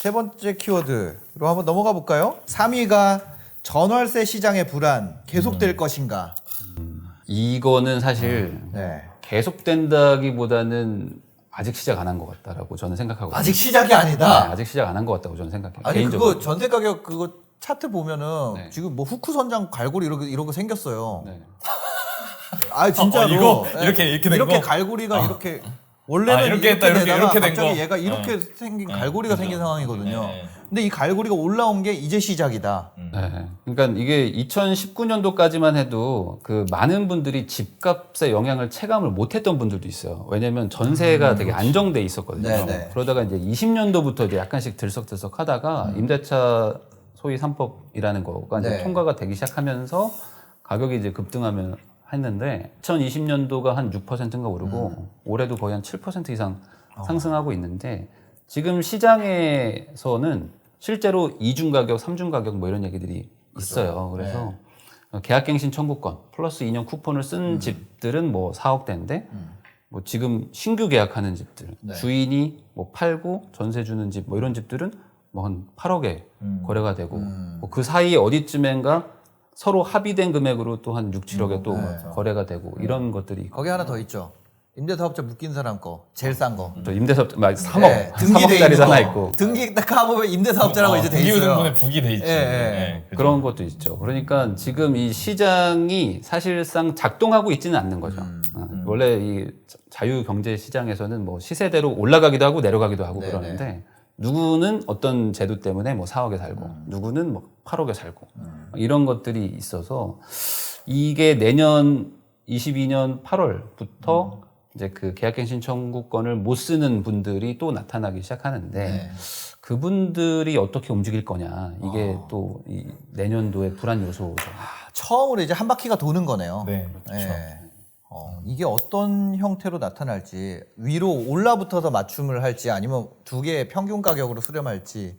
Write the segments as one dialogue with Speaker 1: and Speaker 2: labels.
Speaker 1: 세 번째 키워드로 한번 넘어가 볼까요? 3위가 전월세 시장의 불안 계속될 것인가?
Speaker 2: 이거는 사실
Speaker 1: 네.
Speaker 2: 계속된다기보다는 아직 시작 안 한 것 같다라고 저는 생각하거든요.
Speaker 1: 아직 시작이 아니다.
Speaker 2: 네, 아직 시작 안 한 것 같다고 저는 생각해요.
Speaker 1: 아니
Speaker 2: 개인적으로.
Speaker 1: 그거 전세 가격 그거 차트 보면은
Speaker 2: 네.
Speaker 1: 지금 뭐 후크 선장 갈고리 이런 거 생겼어요.
Speaker 2: 네.
Speaker 1: 아 진짜로
Speaker 3: 이거?
Speaker 1: 네.
Speaker 3: 이렇게 된
Speaker 1: 이렇게
Speaker 3: 거?
Speaker 1: 갈고리가 이렇게 원래는
Speaker 3: 이렇게 했다,
Speaker 1: 되다가
Speaker 3: 이렇게 된
Speaker 1: 갑자기
Speaker 3: 거?
Speaker 1: 얘가 이렇게 생긴 갈고리가
Speaker 3: 그죠.
Speaker 1: 생긴 상황이거든요.
Speaker 3: 네.
Speaker 1: 근데 이 갈고리가 올라온 게 이제 시작이다.
Speaker 2: 네. 그러니까 이게 2019년도까지만 해도 그 많은 분들이 집값의 영향을 체감을 못했던 분들도 있어요. 왜냐하면 전세가 되게 안정돼 있었거든요.
Speaker 1: 네네.
Speaker 2: 그러다가 이제 20년도부터 이제 약간씩 들썩들썩 하다가 임대차 소위 3법이라는 거가 이제
Speaker 1: 네.
Speaker 2: 통과가 되기 시작하면서 가격이 이제 급등하면 했는데 2020년도가 한 6%인가 오르고 올해도 거의 한 7% 이상 상승하고 있는데 지금 시장에서는 실제로 2중 가격, 3중 가격 뭐 이런 얘기들이 있어요. 그래서 계약갱신 청구권 플러스 2년 쿠폰을 쓴 집들은 뭐 4억대인데 뭐 지금 신규 계약하는 집들
Speaker 1: 네.
Speaker 2: 주인이 뭐 팔고 전세 주는 집 뭐 이런 집들은 뭐 한 8억에 거래가 되고 뭐 그 사이 어디쯤엔가 서로 합의된 금액으로 또 한 6, 7억에 또 거래가 되고 이런 것들이 있고
Speaker 1: 거기 하나 더 있죠. 임대사업자 묶인 사람 거 제일 싼 거.
Speaker 2: 또 임대사업 막 3억,
Speaker 1: 네, 등기돼
Speaker 2: 3억짜리
Speaker 1: 있는
Speaker 2: 하나
Speaker 1: 거.
Speaker 2: 있고
Speaker 1: 등기 딱 가보면 임대사업자라고 이제 돼 있어요.
Speaker 3: 부기부등본에 북이 돼 있지.
Speaker 1: 예, 예.
Speaker 3: 네, 그죠.
Speaker 2: 그런 것도 있죠. 그러니까 지금 이 시장이 사실상 작동하고 있지는 않는 거죠. 원래 이 자유 경제 시장에서는 뭐 시세대로 올라가기도 하고 내려가기도 하고
Speaker 1: 네네.
Speaker 2: 그러는데 누구는 어떤 제도 때문에 뭐 4억에 살고 누구는 뭐 8억에 살고 이런 것들이 있어서 이게 내년 22년 8월부터 이제 그 계약갱신 청구권을 못 쓰는 분들이 또 나타나기 시작하는데
Speaker 1: 네.
Speaker 2: 그분들이 어떻게 움직일 거냐 이게 또 이 내년도의 불안 요소죠.
Speaker 1: 처음으로 이제 한 바퀴가 도는 거네요.
Speaker 3: 네, 그렇죠.
Speaker 1: 이게 어떤 형태로 나타날지 위로 올라붙어서 맞춤을 할지 아니면 두 개의 평균 가격으로 수렴할지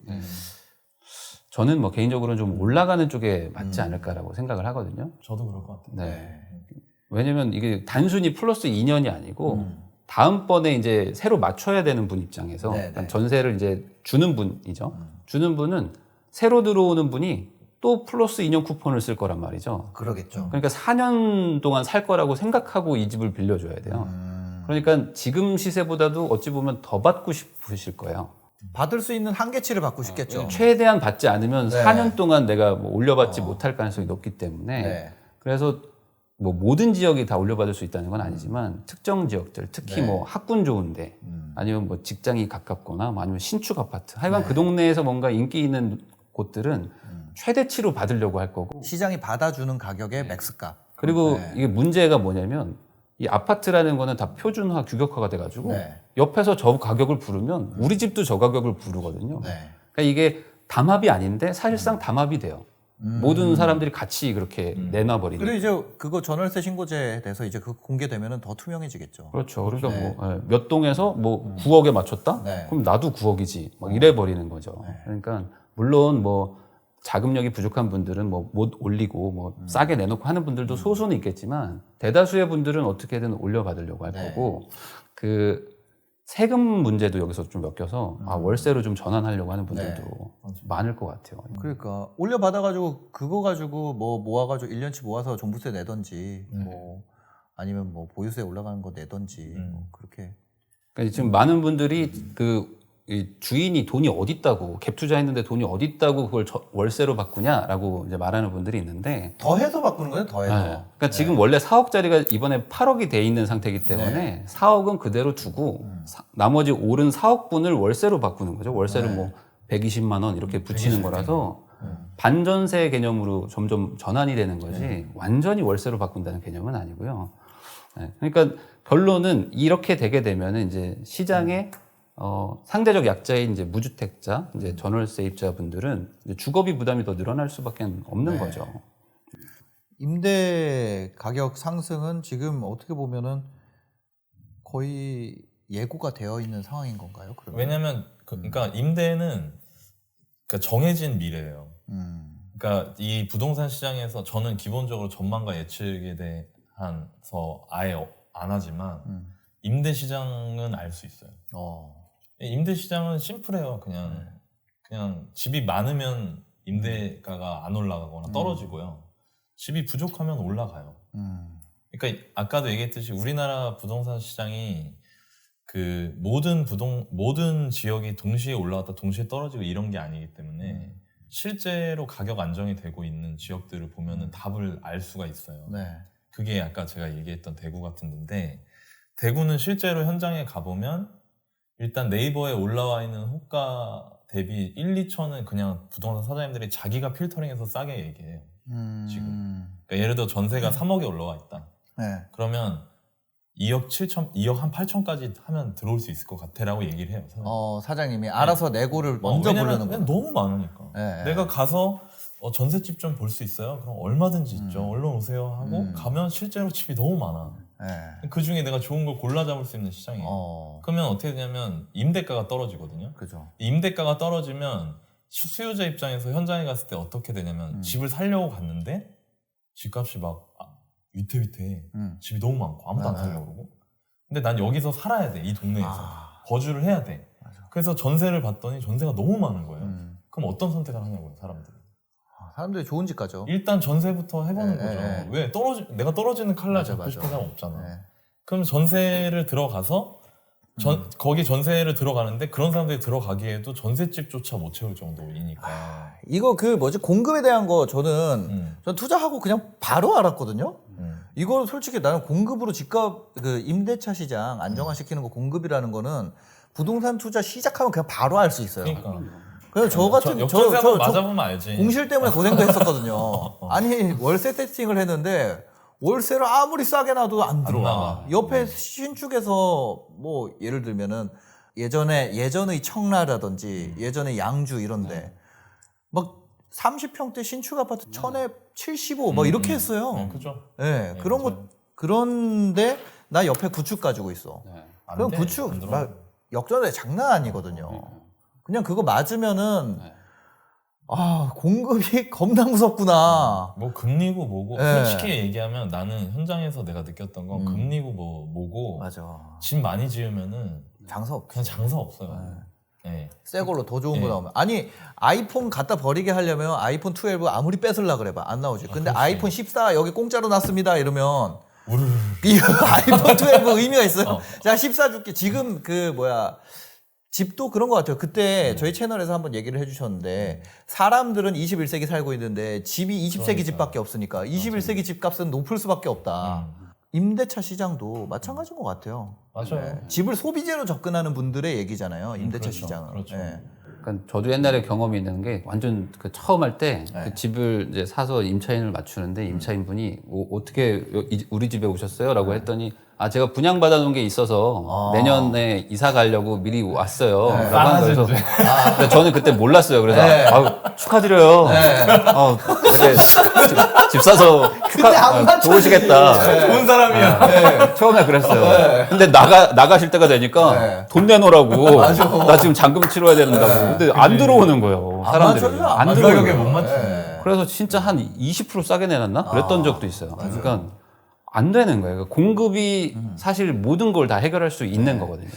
Speaker 2: 저는 뭐 개인적으로는 좀 올라가는 쪽에 맞지 않을까라고 생각을 하거든요.
Speaker 3: 저도 그럴 것 같아요.
Speaker 2: 네. 왜냐면 이게 단순히 플러스 2년이 아니고 다음번에 이제 새로 맞춰야 되는 분 입장에서
Speaker 1: 네,
Speaker 2: 그러니까
Speaker 1: 네.
Speaker 2: 전세를 이제 주는 분이죠. 주는 분은 새로 들어오는 분이 또 플러스 2년 쿠폰을 쓸 거란 말이죠.
Speaker 1: 그러겠죠.
Speaker 2: 그러니까 4년 동안 살 거라고 생각하고 이 집을 빌려줘야 돼요. 그러니까 지금 시세보다도 어찌 보면 더 받고 싶으실 거예요.
Speaker 1: 받을 수 있는 한계치를 받고 싶겠죠.
Speaker 2: 최대한 받지 않으면
Speaker 1: 네.
Speaker 2: 4년 동안 내가 뭐 올려받지 못할 가능성이 높기 때문에
Speaker 1: 네.
Speaker 2: 그래서 뭐 모든 지역이 다 올려받을 수 있다는 건 아니지만 특정 지역들 특히
Speaker 1: 네.
Speaker 2: 뭐 학군 좋은데 아니면 뭐 직장이 가깝거나 뭐 아니면 신축 아파트 하여간
Speaker 1: 네.
Speaker 2: 그 동네에서 뭔가 인기 있는 곳들은 최대치로 받으려고 할 거고
Speaker 1: 시장이 받아주는 가격의 맥스값.
Speaker 2: 그리고
Speaker 1: 네.
Speaker 2: 이게 문제가 뭐냐면 이 아파트라는 거는 다 표준화 규격화가 돼가지고
Speaker 1: 네.
Speaker 2: 옆에서 저 가격을 부르면 우리 집도 저 가격을 부르거든요.
Speaker 1: 네.
Speaker 2: 그러니까 이게 담합이 아닌데 사실상 담합이 돼요. 모든 사람들이 같이 그렇게 내놔버리니까.
Speaker 1: 그리고 이제 그거 전월세 신고제에 대해서 이제 그 공개되면은 더 투명해지겠죠.
Speaker 2: 그렇죠. 그러니까 뭐 몇 동에서 뭐 9억에 맞췄다?
Speaker 1: 네.
Speaker 2: 그럼 나도 9억이지. 막 이래 버리는 거죠. 그러니까 물론 뭐 자금력이 부족한 분들은 뭐 못 올리고 뭐 싸게 내놓고 하는 분들도 소수는 있겠지만 대다수의 분들은 어떻게든 올려받으려고 할
Speaker 1: 네.
Speaker 2: 거고 그 세금 문제도 여기서 좀 엮여서 월세로 좀 전환하려고 하는 분들도 많을 것 같아요.
Speaker 1: 그러니까 올려받아가지고 그거 가지고 뭐 모아가지고 1년치 모아서 종부세 내던지 뭐 아니면 뭐 보유세 올라가는 거 내던지 뭐 그렇게
Speaker 2: 그러니까 지금 많은 분들이 이 주인이 돈이 어딨다고 갭 투자했는데 돈이 어딨다고 그걸 월세로 바꾸냐라고 이제 말하는 분들이 있는데
Speaker 1: 더해서 바꾸는 거예요. 더해서.
Speaker 2: 네. 그러니까 지금 원래 4억짜리가 이번에 8억이 돼 있는 상태이기 때문에 4억은 그대로 두고 나머지 오른 4억 분을 월세로 바꾸는 거죠. 월세를 뭐 120만 원 이렇게 붙이는 거라서 반전세 개념으로 점점 전환이 되는 거지 완전히 월세로 바꾼다는 개념은 아니고요. 네. 그러니까 결론은 이렇게 되게 되면은 이제 시장에 상대적 약자인 이제 무주택자, 이제 전월세입자분들은 이제 주거비 부담이 더 늘어날 수밖에 없는 거죠.
Speaker 1: 임대 가격 상승은 지금 어떻게 보면은 거의 예고가 되어 있는 상황인 건가요? 그러면?
Speaker 3: 왜냐면 그러니까 임대는 그러니까 정해진 미래예요. 그러니까 이 부동산 시장에서 저는 기본적으로 전망과 예측에 대해서 아예 안 하지만 임대 시장은 알 수 있어요. 임대 시장은 심플해요. 그냥 그냥 집이 많으면 임대가가 안 올라가거나 떨어지고요. 집이 부족하면 올라가요. 그러니까 아까도 얘기했듯이 우리나라 부동산 시장이 그 모든 지역이 동시에 올라갔다 동시에 떨어지고 이런 게 아니기 때문에 실제로 가격 안정이 되고 있는 지역들을 보면은 답을 알 수가 있어요.
Speaker 1: 네.
Speaker 3: 그게 아까 제가 얘기했던 대구 같은 데인데, 대구는 실제로 현장에 가보면 일단 네이버에 올라와 있는 호가 대비 1, 2천은 그냥 부동산 사장님들이 자기가 필터링해서 싸게 얘기해요. 지금. 그러니까 예를 들어 전세가 3억에 올라와 있다.
Speaker 1: 네.
Speaker 3: 그러면 2억 7천, 2억 한 8천까지 하면 들어올 수 있을 것 같아라고 얘기를 해요. 사장님.
Speaker 1: 사장님이 알아서 내고를 먼저
Speaker 3: 왜냐면
Speaker 1: 부르는 거.
Speaker 3: 너무 많으니까.
Speaker 1: 네.
Speaker 3: 내가 가서 전셋집 좀 볼 수 있어요? 그럼 얼마든지 있죠. 얼른 오세요 하고 가면 실제로 집이 너무 많아.
Speaker 1: 네.
Speaker 3: 그 중에 내가 좋은 걸 골라 잡을 수 있는 시장이에요. 그러면 어떻게 되냐면 임대가가 떨어지거든요.
Speaker 1: 그죠.
Speaker 3: 임대가가 떨어지면 수요자 입장에서 현장에 갔을 때 어떻게 되냐면 집을 살려고 갔는데 집값이 막 위태위태 집이 너무 많고 아무도 안 살려고 그러고, 근데 난 여기서 살아야 돼. 이 동네에서 거주를 해야 돼.
Speaker 1: 맞아.
Speaker 3: 그래서 전세를 봤더니 전세가 너무 많은 거예요. 그럼 어떤 선택을 하냐고요, 사람들이.
Speaker 1: 사람들이 좋은 집 가죠.
Speaker 3: 일단 전세부터 해보는 거죠.
Speaker 1: 네.
Speaker 3: 왜 내가 떨어지는 칼날
Speaker 1: 맞아,
Speaker 3: 잡고
Speaker 1: 맞아.
Speaker 3: 싶은 사람 없잖아.
Speaker 1: 네.
Speaker 3: 그럼 전세를 들어가서 거기 전세를 들어가는데 그런 사람들이 들어가기에도 전셋집조차 못 채울 정도이니까.
Speaker 1: 이거 공급에 대한 거 전 투자하고 그냥 바로 알았거든요. 이거 솔직히 나는 공급으로 집값 임대차 시장 안정화시키는 거 공급이라는 거는 부동산 투자 시작하면 그냥 바로 알 수 있어요.
Speaker 3: 그러니까.
Speaker 1: 그래서 저 같은
Speaker 3: 역전세 한번 맞아보면 알지.
Speaker 1: 공실 때문에 고생도 했었거든요. 아니 월세 세팅을 했는데 월세를 아무리 싸게 놔도 안 들어와.
Speaker 3: 나가.
Speaker 1: 옆에 신축에서 뭐 예를 들면은 예전의 청라라든지 예전의 양주 이런데 막 30평대 신축 아파트 1000에 75 막 이렇게 했어요.
Speaker 3: 그죠.
Speaker 1: 네,
Speaker 3: 네,
Speaker 1: 그런
Speaker 3: 맞아요.
Speaker 1: 거 나 옆에 구축 가지고 있어.
Speaker 3: 안
Speaker 1: 그럼
Speaker 3: 돼,
Speaker 1: 구축
Speaker 3: 안 들어가.
Speaker 1: 막 역전세 장난 아니거든요. 그냥 그거 맞으면은 공급이 겁나 무섭구나.
Speaker 3: 뭐 금리고 뭐고
Speaker 1: 네.
Speaker 3: 솔직히 얘기하면 나는 현장에서 내가 느꼈던 건 금리고 뭐고
Speaker 1: 맞아.
Speaker 3: 집 많이 지으면은
Speaker 1: 장사 없.
Speaker 3: 그냥 장사 없어요. 네.
Speaker 1: 새 걸로 더 좋은 거
Speaker 3: 네.
Speaker 1: 나오면 아니 아이폰 갖다 버리게 하려면 아이폰 12 아무리 뺏으려 그래봐 안 나오지. 근데
Speaker 3: 그렇지.
Speaker 1: 아이폰 14 여기 공짜로 놨습니다 이러면
Speaker 3: 우르르.
Speaker 1: 이 아이폰 12 의미가 있어요. 자 14 줄게. 지금 집도 그런 것 같아요. 그때 저희 채널에서 한번 얘기를 해주셨는데 사람들은 21세기 살고 있는데 집이 20세기 집밖에 없으니까 21세기 집값은 높을 수밖에 없다. 임대차 시장도 마찬가지인 것 같아요.
Speaker 3: 맞아요.
Speaker 1: 집을 소비재로 접근하는 분들의 얘기잖아요. 임대차
Speaker 3: 그렇죠.
Speaker 1: 시장은.
Speaker 3: 그렇죠.
Speaker 1: 네.
Speaker 2: 그러니까 저도 옛날에 경험이 있는 게 완전 처음 할 때
Speaker 1: 네.
Speaker 2: 그 집을 이제 사서 임차인을 맞추는데 임차인 분이 어떻게 우리 집에 오셨어요?라고 했더니 제가 분양받아 놓은 게 있어서 내년에 이사 가려고 미리 왔어요.
Speaker 1: 네.
Speaker 2: 라고 하는 거에서 근데 저는 그때 몰랐어요. 그래서 축하드려요. 근데 집 사서 좋으시겠다.
Speaker 3: 좋은 사람이야.
Speaker 2: 처음에 그랬어요. 근데 나가실 때가 되니까 돈 내놓으라고. 나 지금 잔금 치러야 된다고. 근데 안 들어오는 거예요. 사람들이. 안
Speaker 3: 가격에
Speaker 2: 들어오는
Speaker 3: 못
Speaker 2: 거예요.
Speaker 3: 맞추네.
Speaker 2: 그래서 진짜 한 20% 싸게 내놨나? 그랬던 적도 있어요. 그러니까 안 되는 거예요. 공급이 사실 모든 걸 다 해결할 수 있는 거거든요.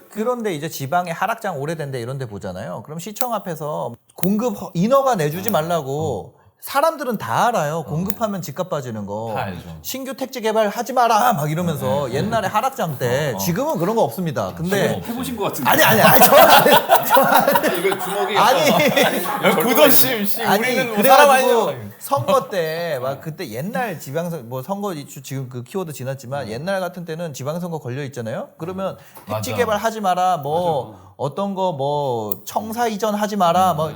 Speaker 1: 그런데 이제 지방에 하락장 오래된데 이런 데 보잖아요. 그럼 시청 앞에서 공급 인허가 내주지 말라고 사람들은 다 알아요. 공급하면 집값 빠지는 거.
Speaker 3: 다 알죠.
Speaker 1: 신규 택지 개발 하지 마라 막 이러면서 옛날에 하락장 때 지금은 그런 거 없습니다. 근데
Speaker 4: 해보신 것 같은데.
Speaker 1: 아니
Speaker 4: 이거 주먹이
Speaker 3: 구도심 씨, 우리는 뭐 사람
Speaker 1: 그래가지고
Speaker 3: 아니야.
Speaker 1: 선거 때 막 그때 옛날 지방선 뭐 선거 이슈 지금 그 키워드 지났지만 옛날 같은 때는 지방선거 걸려 있잖아요. 그러면 택지
Speaker 3: 맞아.
Speaker 1: 개발 하지 마라 뭐 어떤 거 뭐 청사 이전 하지 마라 뭐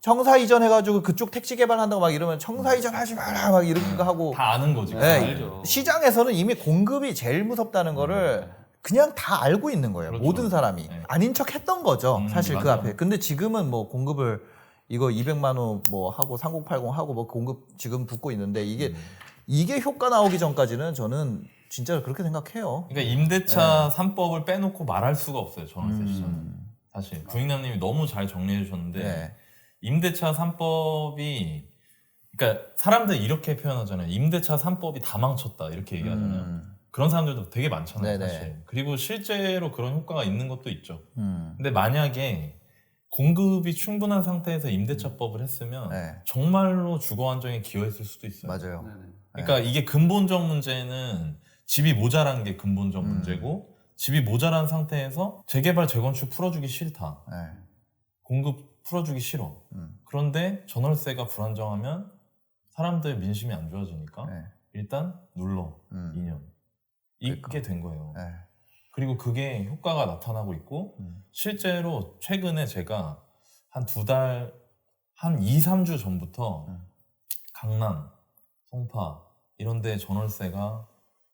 Speaker 1: 청사 이전 해가지고 그쪽 택지 개발한다고 막 이러면 청사 이전 하지 마라 막 이런 거 하고
Speaker 3: 다 아는 거지.
Speaker 1: 네,
Speaker 4: 알죠.
Speaker 1: 시장에서는 이미 공급이 제일 무섭다는 거를 그냥 다 알고 있는 거예요.
Speaker 3: 그렇죠.
Speaker 1: 모든 사람이
Speaker 3: 네.
Speaker 1: 아닌 척 했던 거죠. 사실 그
Speaker 3: 맞아.
Speaker 1: 앞에. 근데 지금은 뭐 공급을 이거 200만 원 뭐 하고 3080 하고 뭐 공급 지금 붙고 있는데 이게 효과 나오기 전까지는 저는 진짜 그렇게 생각해요.
Speaker 3: 그러니까 임대차 3법을 빼놓고 말할 수가 없어요. 전월세 시장은. 사실 부익남님이 너무 잘 정리해 주셨는데
Speaker 1: 네.
Speaker 3: 임대차 3법이 그러니까 사람들이 이렇게 표현하잖아요. 임대차 3법이 다 망쳤다 이렇게 얘기하잖아요. 그런 사람들도 되게 많잖아요.
Speaker 1: 네네.
Speaker 3: 사실. 그리고 실제로 그런 효과가 있는 것도 있죠.
Speaker 1: 음.
Speaker 3: 근데 만약에 공급이 충분한 상태에서 임대차법을 했으면
Speaker 1: 네.
Speaker 3: 정말로 주거 안정에 기여했을 수도 있어요.
Speaker 1: 맞아요.
Speaker 3: 그러니까 이게 근본적 문제는 집이 모자란 게 근본적 문제고 집이 모자란 상태에서 재개발 재건축 풀어주기 싫다.
Speaker 1: 네.
Speaker 3: 공급 풀어주기 싫어. 그런데 전월세가 불안정하면 사람들 민심이 안 좋아지니까
Speaker 1: 네.
Speaker 3: 일단 눌러 2년 이게 된 거예요.
Speaker 1: 네.
Speaker 3: 그리고 그게 효과가 나타나고 있고 실제로 최근에 제가 한 2달 한 2, 3주 전부터 강남, 송파 이런 데 전월세가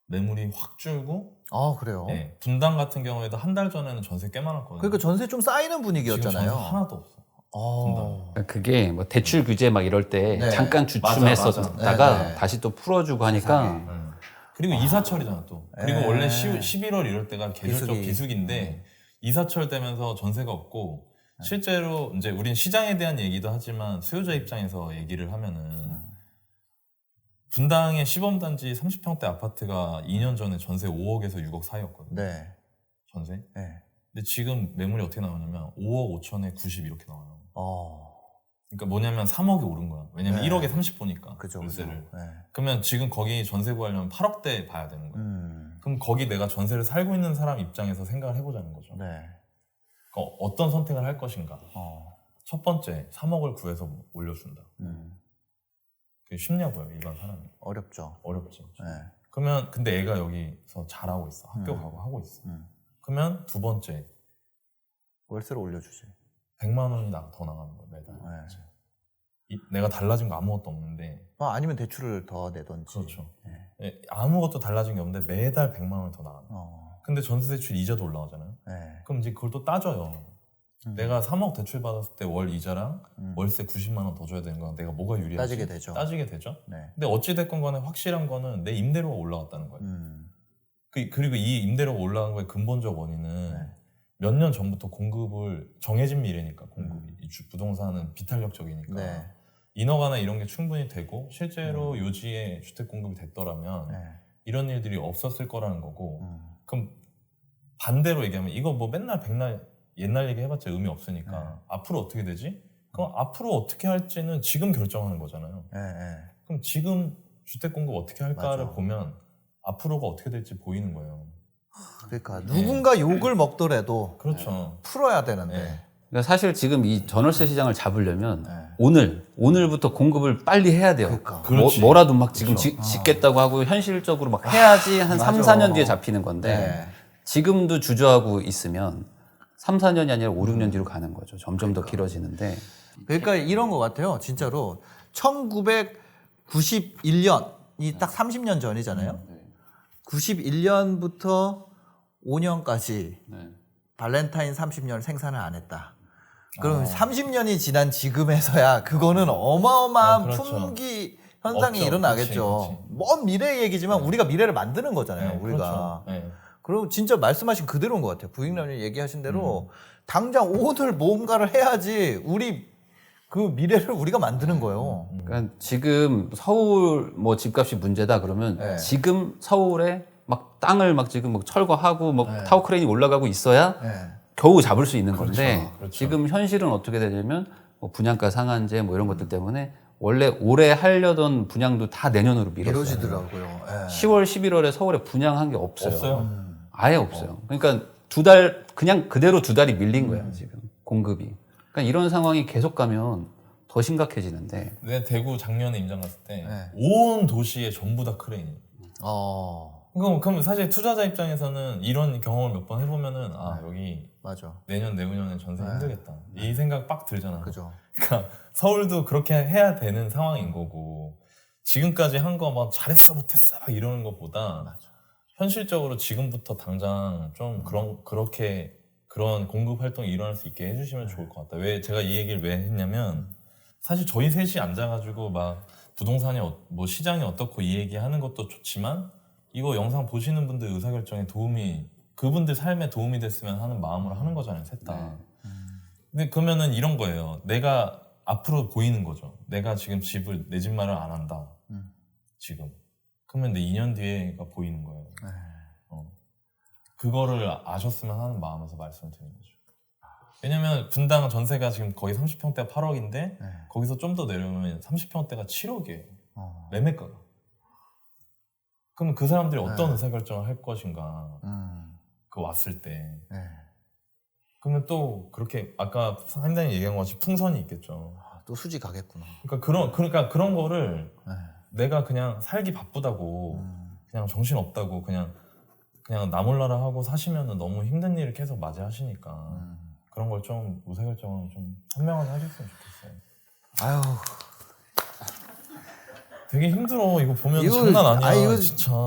Speaker 3: 매물이 확 줄고
Speaker 1: 아 그래요.
Speaker 3: 네, 분당 같은 경우에도 한 달 전에는 전세 꽤 많았거든요.
Speaker 1: 그러니까 전세 좀 쌓이는
Speaker 3: 지금
Speaker 1: 분위기였잖아요.
Speaker 3: 전세 하나도 없어. 분당.
Speaker 2: 그러니까 그게 뭐 대출 규제 막 이럴 때
Speaker 1: 네.
Speaker 2: 잠깐 주춤했었다가
Speaker 1: 맞아. 네, 네.
Speaker 2: 다시 또 풀어주고 하니까
Speaker 3: 그리고 이사철이잖아 또. 그리고
Speaker 1: 네.
Speaker 3: 원래 11월 이럴 때가 계절적
Speaker 1: 비수기.
Speaker 3: 비수기인데 이사철 되면서 전세가 없고 실제로 이제 우린 시장에 대한 얘기도 하지만 수요자 입장에서 얘기를 하면은 분당의 시범단지 30평대 아파트가 2년 전에 전세 5억에서 6억 사이였거든요.
Speaker 1: 네.
Speaker 3: 전세.
Speaker 1: 네.
Speaker 3: 근데 지금 매물이 어떻게 나오냐면 5억 5천에 90 이렇게 나와요. 그러니까 뭐냐면 3억이 오른 거야. 왜냐면
Speaker 1: 네.
Speaker 3: 1억에 30 보니까
Speaker 1: 그죠.
Speaker 3: 월세를.
Speaker 1: 네.
Speaker 3: 그러면 지금 거기 전세 구하려면 8억대 봐야 되는 거예요. 그럼 거기 내가 전세를 살고 있는 사람 입장에서 생각을 해보자는 거죠.
Speaker 1: 네.
Speaker 3: 그러니까 어떤 선택을 할 것인가. 첫 번째, 3억을 구해서 올려준다. 그게 쉽냐고요, 일반 사람이.
Speaker 1: 어렵죠.
Speaker 3: 어렵지.
Speaker 1: 네.
Speaker 3: 그러면 근데 애가 여기서 잘하고 있어. 학교 가고 하고 있어. 그러면 두 번째,
Speaker 1: 월세를 올려주지.
Speaker 3: 100만 원이 더 나가는 거야, 매달.
Speaker 1: 네.
Speaker 3: 내가 달라진 거 아무것도 없는데.
Speaker 1: 아니면 대출을 더 내던지.
Speaker 3: 그렇죠.
Speaker 1: 네.
Speaker 3: 예, 아무것도 달라진 게 없는데 매달 100만 원이 더 나가는 거야. 근데 전세 대출 이자도 올라가잖아요.
Speaker 1: 네.
Speaker 3: 그럼 이제 그걸 또 따져요. 내가 3억 대출 받았을 때 월 이자랑 월세 90만 원 더 줘야 되는 건 내가 뭐가 유리하지?
Speaker 1: 따지게 되죠.
Speaker 3: 따지게 되죠.
Speaker 1: 네.
Speaker 3: 근데 어찌됐건 간에 확실한 거는 내 임대료가 올라갔다는 거예요. 그리고 이 임대료가 올라간 거의 근본적 원인은
Speaker 1: 네.
Speaker 3: 몇 년 전부터 공급을 정해진 미래니까 공급이 이 부동산은 비탄력적이니까
Speaker 1: 네.
Speaker 3: 인허가나 이런 게 충분히 되고 실제로 요지에 주택 공급이 됐더라면
Speaker 1: 네.
Speaker 3: 이런 일들이 없었을 거라는 거고 그럼 반대로 얘기하면 이거 뭐 맨날 백날 옛날 얘기 해봤자 의미 없으니까 앞으로 어떻게 되지? 그럼 앞으로 어떻게 할지는 지금 결정하는 거잖아요.
Speaker 1: 네. 네.
Speaker 3: 그럼 지금 주택 공급 어떻게 할까를
Speaker 1: 맞아.
Speaker 3: 보면 앞으로가 어떻게 될지 보이는 거예요.
Speaker 1: 그러니까 누군가 욕을 먹더라도
Speaker 3: 그렇죠.
Speaker 1: 풀어야 되는데.
Speaker 3: 네.
Speaker 2: 그러니까 사실 지금 이 전월세 시장을 잡으려면
Speaker 1: 네.
Speaker 2: 오늘부터 공급을 빨리 해야 돼요.
Speaker 1: 그러니까.
Speaker 3: 그렇지.
Speaker 2: 뭐라도 막 지금 짓겠다고 하고 현실적으로 막 해야지 한 3,
Speaker 1: 맞아.
Speaker 2: 4년 뒤에 잡히는 건데
Speaker 1: 네.
Speaker 2: 지금도 주저하고 있으면 3, 4년이 아니라 5, 6년 뒤로 가는 거죠. 점점 더 길어지는데.
Speaker 1: 그러니까 이런 것 같아요. 진짜로 1991년이 딱 30년 전이잖아요. 91년부터 5년까지 발렌타인 30년을 생산을 안 했다. 그럼 30년이 지난 지금에서야 그거는 어마어마한
Speaker 3: 그렇죠.
Speaker 1: 품귀 현상이
Speaker 3: 없죠.
Speaker 1: 일어나겠죠.
Speaker 3: 그치.
Speaker 1: 먼 미래 얘기지만 우리가 미래를 만드는 거잖아요.
Speaker 3: 네,
Speaker 1: 우리가.
Speaker 3: 그렇죠. 네.
Speaker 1: 그리고 진짜 말씀하신 그대로인 것 같아요. 부익남님 얘기하신 대로 당장 오늘 뭔가를 해야지 우리 그 미래를 우리가 만드는 거예요.
Speaker 2: 그러니까 지금 서울 뭐 집값이 문제다 그러면
Speaker 1: 네.
Speaker 2: 지금 서울에 막 땅을 막 지금 막 철거하고 뭐 타워 크레인이 올라가고 있어야
Speaker 1: 네.
Speaker 2: 겨우 잡을 수 있는 건데
Speaker 3: 그렇죠.
Speaker 2: 지금 현실은 어떻게 되냐면 뭐 분양가 상한제 뭐 이런 것들 때문에 원래 올해 하려던 분양도 다 내년으로 미뤘어요.
Speaker 1: 이루어지더라고요. 네.
Speaker 2: 10월, 11월에 서울에 분양한 게 없어요.
Speaker 3: 없어요.
Speaker 2: 아예 없어요. 그러니까 그냥 그대로 2달이 밀린 거예요, 지금 공급이. 그러니까 이런 상황이 계속 가면 더 심각해지는데.
Speaker 3: 내 대구 작년에 임장 갔을 때
Speaker 1: 네.
Speaker 3: 온 도시에 전부 다 크레인이. 그럼 사실 투자자 입장에서는 이런 경험을 몇 번 해보면은 여기
Speaker 1: 맞아.
Speaker 3: 내년 내후년에 전세 힘들겠다 이 생각 빡 들잖아.
Speaker 1: 그죠.
Speaker 3: 그러니까 서울도 그렇게 해야 되는 상황인 거고 지금까지 한 거 막 잘했어 못했어 막 이러는 것보다 현실적으로 지금부터 당장 좀 그런 공급 활동이 일어날 수 있게 해주시면 좋을 것 같다. 왜 제가 이 얘기를 왜 했냐면 사실 저희 셋이 앉아가지고 막 부동산이 뭐 시장이 어떻고 이 얘기하는 것도 좋지만 이거 영상 보시는 분들 의사결정에 그분들 삶에 도움이 됐으면 하는 마음으로 하는 거잖아요, 셋 다. 근데 그러면은 이런 거예요. 내가 앞으로 보이는 거죠. 내가 지금 내 집 마련 안 한다. 지금. 그러면 내 2년 뒤에가 보이는 거예요. 그거를 아셨으면 하는 마음에서 말씀을 드린 거죠. 왜냐면 분당 전세가 지금 거의 30평대가 8억인데 거기서 좀 더 내려오면 30평대가 7억이에요. 매매가가. 그럼 그 사람들이 어떤 의사결정을 할 것인가. 그 왔을 때. 그러면 또 그렇게 아까 상당히 얘기한 것 같이 풍선이 있겠죠.
Speaker 1: 또 수지 가겠구나.
Speaker 3: 그러니까 그런 거를 내가 그냥 살기 바쁘다고 그냥 정신 없다고 그냥 나 몰라라 하고 사시면은 너무 힘든 일을 계속 맞이하시니까 그런 걸 좀 의사결정을 좀 현명하게 하셨으면 좋겠어요.
Speaker 1: 아유,
Speaker 3: 되게 힘들어. 이거 보면 장난 아니야.
Speaker 1: 이거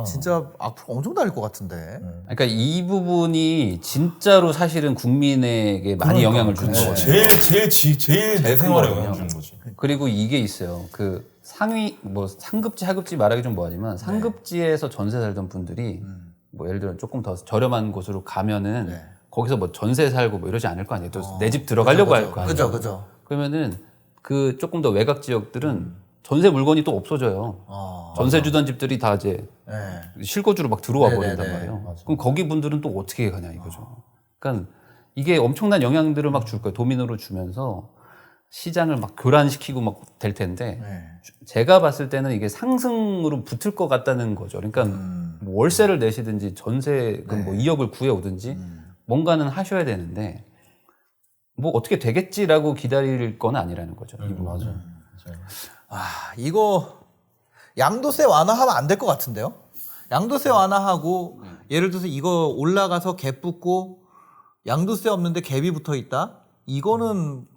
Speaker 3: 진짜
Speaker 1: 앞으로 엄청 달릴 것 같은데.
Speaker 2: 그러니까 이 부분이 진짜로 사실은 국민에게 많이 영향을 준 거거든요.
Speaker 3: 제일 내 생활에
Speaker 2: 거거든요.
Speaker 3: 영향 주는 거지.
Speaker 2: 그리고 이게 있어요. 그 상위 뭐 상급지 하급지 말하기 좀 뭐하지만 상급지에서 전세 살던 분들이 뭐 예를 들어 조금 더 저렴한 곳으로 가면은 거기서 뭐 전세 살고 뭐 이러지 않을 거 아니에요. 또 내 집 들어가려고 할 거 아니에요.
Speaker 1: 그죠.
Speaker 2: 그러면은 그 조금 더 외곽 지역들은 전세 물건이 또 없어져요. 전세 주던 집들이 다 이제 실거주로 막 들어와 버린단 말이에요.
Speaker 3: 맞아.
Speaker 2: 그럼 거기 분들은 또 어떻게 가냐 이거죠. 그러니까 이게 엄청난 영향들을 막 줄 거예요. 도미노로 주면서 시장을 막 교란시키고 막 될 텐데 제가 봤을 때는 이게 상승으로 붙을 것 같다는 거죠. 그러니까 뭐 월세를 내시든지 전세금 뭐 2억을 구해오든지 뭔가는 하셔야 되는데 뭐 어떻게 되겠지라고 기다릴 건 아니라는 거죠. 이 부분은.
Speaker 3: 맞아.
Speaker 1: 이거 양도세 완화하면 안 될 것 같은데요? 양도세 완화하고 예를 들어서 이거 올라가서 갭 붙고 양도세 없는데 갭이 붙어 있다? 이거는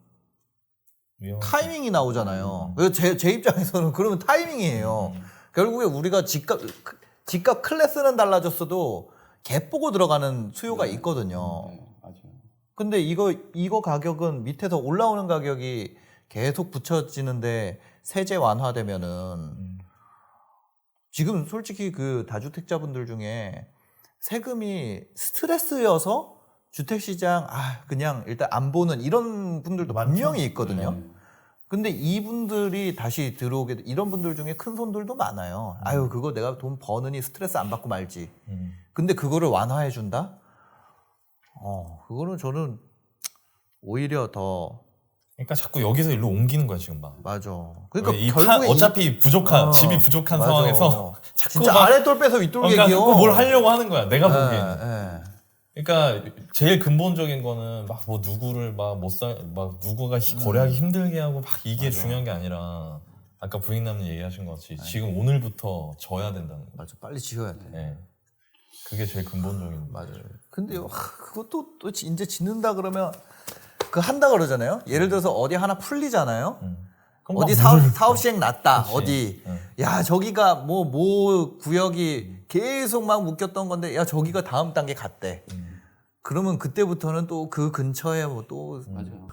Speaker 1: 타이밍이 나오잖아요. 그래서 제 입장에서는 그러면 타이밍이에요. 결국에 우리가 집값 클래스는 달라졌어도 갭 보고 들어가는 수요가 있거든요.
Speaker 2: 맞아요.
Speaker 1: 근데 이거 가격은 밑에서 올라오는 가격이 계속 붙여지는데 세제 완화되면은 지금 솔직히 그 다주택자분들 중에 세금이 스트레스여서 주택시장 그냥 일단 안 보는 이런 분들도 분명히 있거든요. 근데 이분들이 다시 들어오게 이런 분들 중에 큰 손들도 많아요. 아유 그거 내가 돈 버느니 스트레스 안 받고 말지. 근데 그거를 완화해 준다? 그거는 저는 오히려 더
Speaker 3: 그러니까 자꾸 여기서 일로 옮기는 거야 지금 막.
Speaker 1: 맞아. 그러니까
Speaker 3: 결국에 어차피 부족한 집이 부족한
Speaker 1: 맞아.
Speaker 3: 상황에서 자꾸
Speaker 1: 진짜
Speaker 3: 막
Speaker 1: 아랫돌 빼서 윗돌
Speaker 3: 그러니까
Speaker 1: 얘기요.
Speaker 3: 자꾸 뭘 하려고 하는 거야. 내가 보기에는. 그러니까 제일 근본적인 거는 막 뭐 누구를 막 누구가 거래하기 힘들게 하고 막 이게 중요한 게 아니라 아까 부인남님 얘기하신 것 같이 지금 오늘부터 져야 된다는 거.
Speaker 1: 맞아. 빨리 지어야 돼.
Speaker 3: 네. 그게 제일 근본적인 거.
Speaker 1: 맞아요. 근데 그것도 또 이제 짓는다 그러면 그 한다 그러잖아요. 예를 들어서 어디 하나 풀리잖아요. 어디 사업 시행 났다.
Speaker 3: 그치.
Speaker 1: 어디 야 저기가 뭐 구역이 계속 막 묶였던 건데 야 저기가 다음 단계 갔대. 그러면 그때부터는 또 그 근처에 뭐 또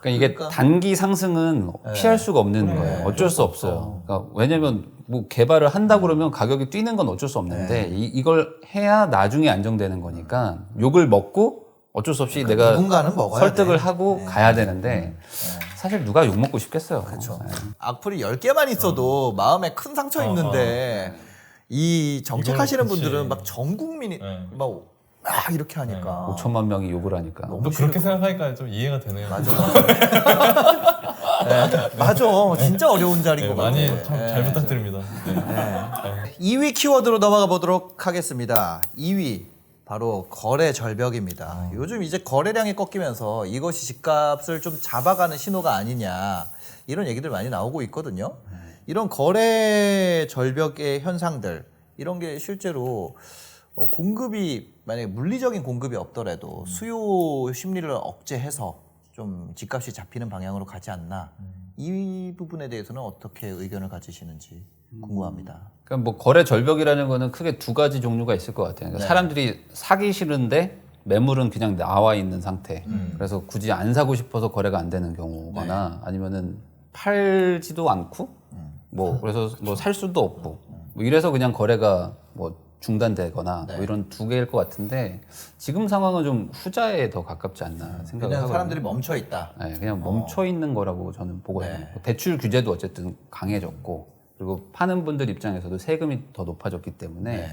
Speaker 2: 그러니까 이게 단기 상승은 피할 수가 없는 거예요. 어쩔 수 없어요. 그러니까 왜냐면 뭐 개발을 한다 그러면 가격이 뛰는 건 어쩔 수 없는데 이걸 해야 나중에 안정되는 거니까 욕을 먹고 어쩔 수 없이 내가
Speaker 1: 누군가는 먹어야
Speaker 2: 설득을
Speaker 1: 돼.
Speaker 2: 하고 가야 되는데 사실 누가 욕 먹고 싶겠어요.
Speaker 1: 그렇죠. 악플이 10개만 있어도 마음에 큰 상처 있는데 이 정책하시는
Speaker 3: 이걸
Speaker 1: 분들은
Speaker 3: 그치.
Speaker 1: 막 전 국민이 막 이렇게 하니까
Speaker 2: 5천만 명이 욕을 하니까.
Speaker 3: 또 그렇게 생각하니까 좀 이해가 되네요.
Speaker 1: 맞아. 맞아. 진짜 어려운 자리인
Speaker 3: 네,
Speaker 1: 것 같아요.
Speaker 3: 많이 참 잘 부탁드립니다. 네.
Speaker 1: 2위 키워드로 넘어가 보도록 하겠습니다. 2위 바로 거래 절벽입니다. 요즘 이제 거래량이 꺾이면서 이것이 집값을 좀 잡아가는 신호가 아니냐 이런 얘기들 많이 나오고 있거든요. 이런 거래 절벽의 현상들 이런 게 실제로 공급이 만약에 물리적인 공급이 없더라도 수요 심리를 억제해서 좀 집값이 잡히는 방향으로 가지 않나 이 부분에 대해서는 어떻게 의견을 가지시는지 궁금합니다.
Speaker 2: 그러니까 뭐 거래 절벽이라는 거는 크게 두 가지 종류가 있을 것 같아요. 그러니까 사람들이 사기 싫은데 매물은 그냥 나와 있는 상태. 그래서 굳이 안 사고 싶어서 거래가 안 되는 경우거나 아니면은 팔지도 않고 뭐 그래서 뭐 살 수도 없고 뭐 이래서 그냥 거래가 뭐 중단되거나 뭐 이런 두 개일 것 같은데 지금 상황은 좀 후자에 더 가깝지 않나 생각을
Speaker 1: 그냥
Speaker 2: 하거든요.
Speaker 1: 사람들이 멈춰 있다.
Speaker 2: 네, 그냥 멈춰 있는 거라고 저는 보거든요. 대출 규제도 어쨌든 강해졌고 그리고 파는 분들 입장에서도 세금이 더 높아졌기 때문에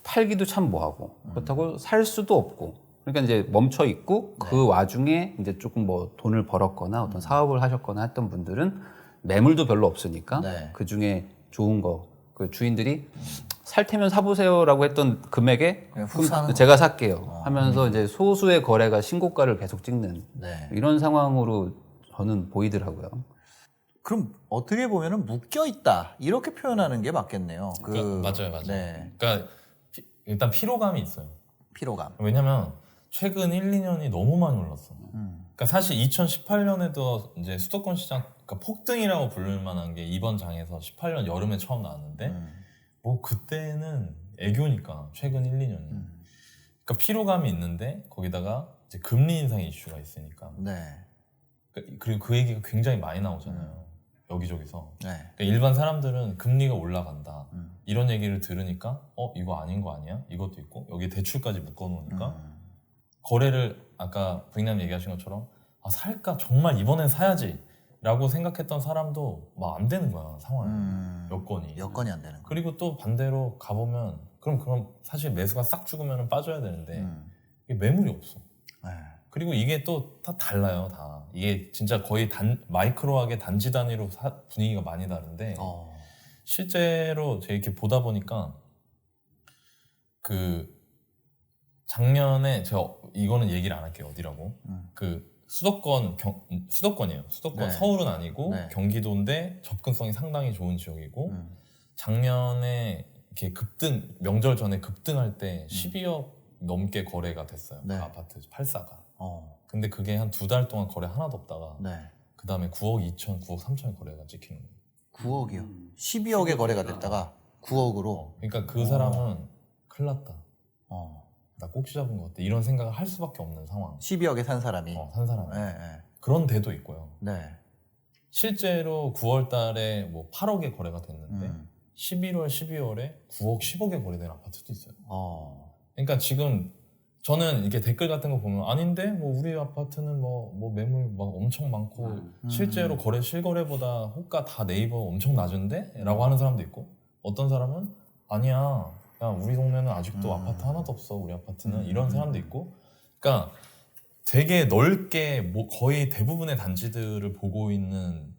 Speaker 2: 팔기도 참 뭐하고 그렇다고 살 수도 없고 그러니까 이제 멈춰 있고
Speaker 1: 네.
Speaker 2: 그 와중에 이제 조금 뭐 돈을 벌었거나 어떤 사업을 하셨거나 했던 분들은 매물도 별로 없으니까
Speaker 1: 네.
Speaker 2: 그 중에 좋은 거 그 주인들이 살 테면 사보세요라고 했던 금액에
Speaker 1: 그냥 훅
Speaker 2: 그럼
Speaker 1: 사는
Speaker 2: 제가 살게요 하면서 이제 소수의 거래가 신고가를 계속 찍는
Speaker 1: 네.
Speaker 2: 이런 상황으로 저는 보이더라고요.
Speaker 1: 그럼 어떻게 보면은 묶여 있다 이렇게 표현하는 게 맞겠네요.
Speaker 3: 맞아요.
Speaker 1: 네.
Speaker 3: 그러니까 일단 피로감이 있어요.
Speaker 1: 피로감.
Speaker 3: 왜냐면 최근 1, 2년이 너무 많이 올랐어. 그러니까 사실 2018년에도 이제 수도권 시장 그러니까 폭등이라고 부를 만한 게 이번 장에서 18년 여름에 처음 나왔는데 뭐 그때는 애교니까 최근 1, 2년이. 그러니까 피로감이 있는데 거기다가 이제 금리 인상 이슈가 있으니까.
Speaker 1: 네.
Speaker 3: 그리고 그 얘기가 굉장히 많이 나오잖아요. 여기저기서.
Speaker 1: 네.
Speaker 3: 그러니까 일반 사람들은 금리가 올라간다. 이런 얘기를 들으니까 이거 아닌 거 아니야? 이것도 있고 여기 대출까지 묶어놓으니까 거래를 아까 부인님 얘기하신 것처럼 살까? 정말 이번엔 사야지 라고 생각했던 사람도 막 안 되는 거야 상황이. 여건이.
Speaker 1: 여건이 안 되는 거.
Speaker 3: 그리고 또 반대로 가보면 그럼 사실 매수가 싹 죽으면 빠져야 되는데 이게 매물이 없어.
Speaker 1: 네.
Speaker 3: 그리고 이게 또 다 달라요 다. 이게 진짜 거의 마이크로하게 단지 단위로 분위기가 많이 다른데 실제로 제가 이렇게 보다 보니까 그 작년에 제가 이거는 얘기를 안 할게요 어디라고. 그 수도권이에요. 수도권.
Speaker 1: 네.
Speaker 3: 서울은 아니고
Speaker 1: 네.
Speaker 3: 경기도인데 접근성이 상당히 좋은 지역이고 작년에 이렇게 명절 전에 급등할 때 12억 넘게 거래가 됐어요.
Speaker 1: 네.
Speaker 3: 그 아파트 8사가.
Speaker 1: 어.
Speaker 3: 근데 그게 한 2달 동안 거래 하나도 없다가
Speaker 1: 네.
Speaker 3: 그 다음에 9억 2천, 9억 3천 거래가 찍히는 거예요.
Speaker 1: 9억이요. 12억의 거래가 됐다가 9억으로.
Speaker 3: 그러니까 그 사람은 큰일 났다.
Speaker 1: 어.
Speaker 3: 나 꼭지 잡은 것 같아. 이런 생각을 할 수밖에 없는 상황.
Speaker 1: 12억에 산 사람이.
Speaker 3: 산 사람.
Speaker 1: 네. 네.
Speaker 3: 그런 데도 있고요.
Speaker 1: 네.
Speaker 3: 실제로 9월 달에 뭐 8억에 거래가 됐는데 11월, 12월에 9억, 10억에 거래된 아파트도 있어요. 그러니까 지금 저는 이렇게 댓글 같은 거 보면 아닌데 뭐 우리 아파트는 뭐 매물 막 엄청 많고 실제로 실거래보다 호가 다 네이버 엄청 낮은데? 라고 하는 사람도 있고 어떤 사람은 아니야 야 우리 동네는 아직도 아파트 하나도 없어 우리 아파트는 이런 사람도 있고 그러니까 되게 넓게 거의 대부분의 단지들을 보고 있는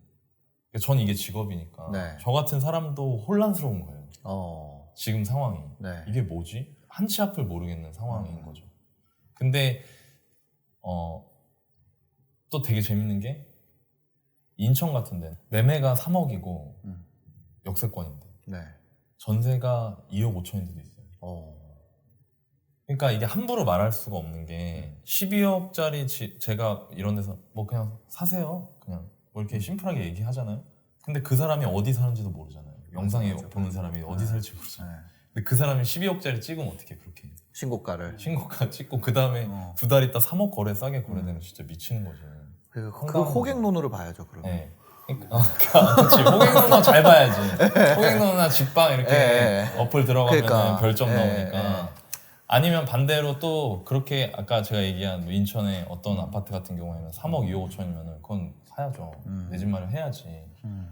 Speaker 3: 전 이게 직업이니까
Speaker 1: 네.
Speaker 3: 저 같은 사람도 혼란스러운 거예요. 지금 상황이.
Speaker 1: 네.
Speaker 3: 이게 뭐지? 한 치 앞을 모르겠는 상황인 거죠. 근데 또 되게 재밌는 게 인천 같은 데 매매가 3억이고 역세권인데
Speaker 1: 네.
Speaker 3: 전세가 2억 5천인데도 있어요. 그러니까 이게 함부로 말할 수가 없는 게 12억짜리 제가 이런 데서 뭐 그냥 사세요. 그냥 뭐 이렇게 심플하게 얘기하잖아요. 근데 그 사람이 어디 사는지도 모르잖아요. 영상에 보는 사람이 어디 살지 모르잖아요. 근데 그 사람이 12억짜리 찍으면 어떻게 그렇게
Speaker 1: 신고가를.
Speaker 3: 신고가 찍고 그 다음에 2달 있다 3억 거래 싸게 거래되면 진짜 미치는 거죠.
Speaker 1: 그
Speaker 3: 황당한
Speaker 1: 호갱론으로 봐야죠, 그러면.
Speaker 3: 네. 그렇지. 호갱누나 잘 봐야지. 호갱누나 직방 이렇게 어플 들어가면
Speaker 1: 그러니까.
Speaker 3: 별점 나오니까. 아니면 반대로 또 그렇게 아까 제가 얘기한 뭐 인천의 어떤 아파트 같은 경우에는 3억 2억 5천이면 그건 사야죠. 내 집 마련해야지.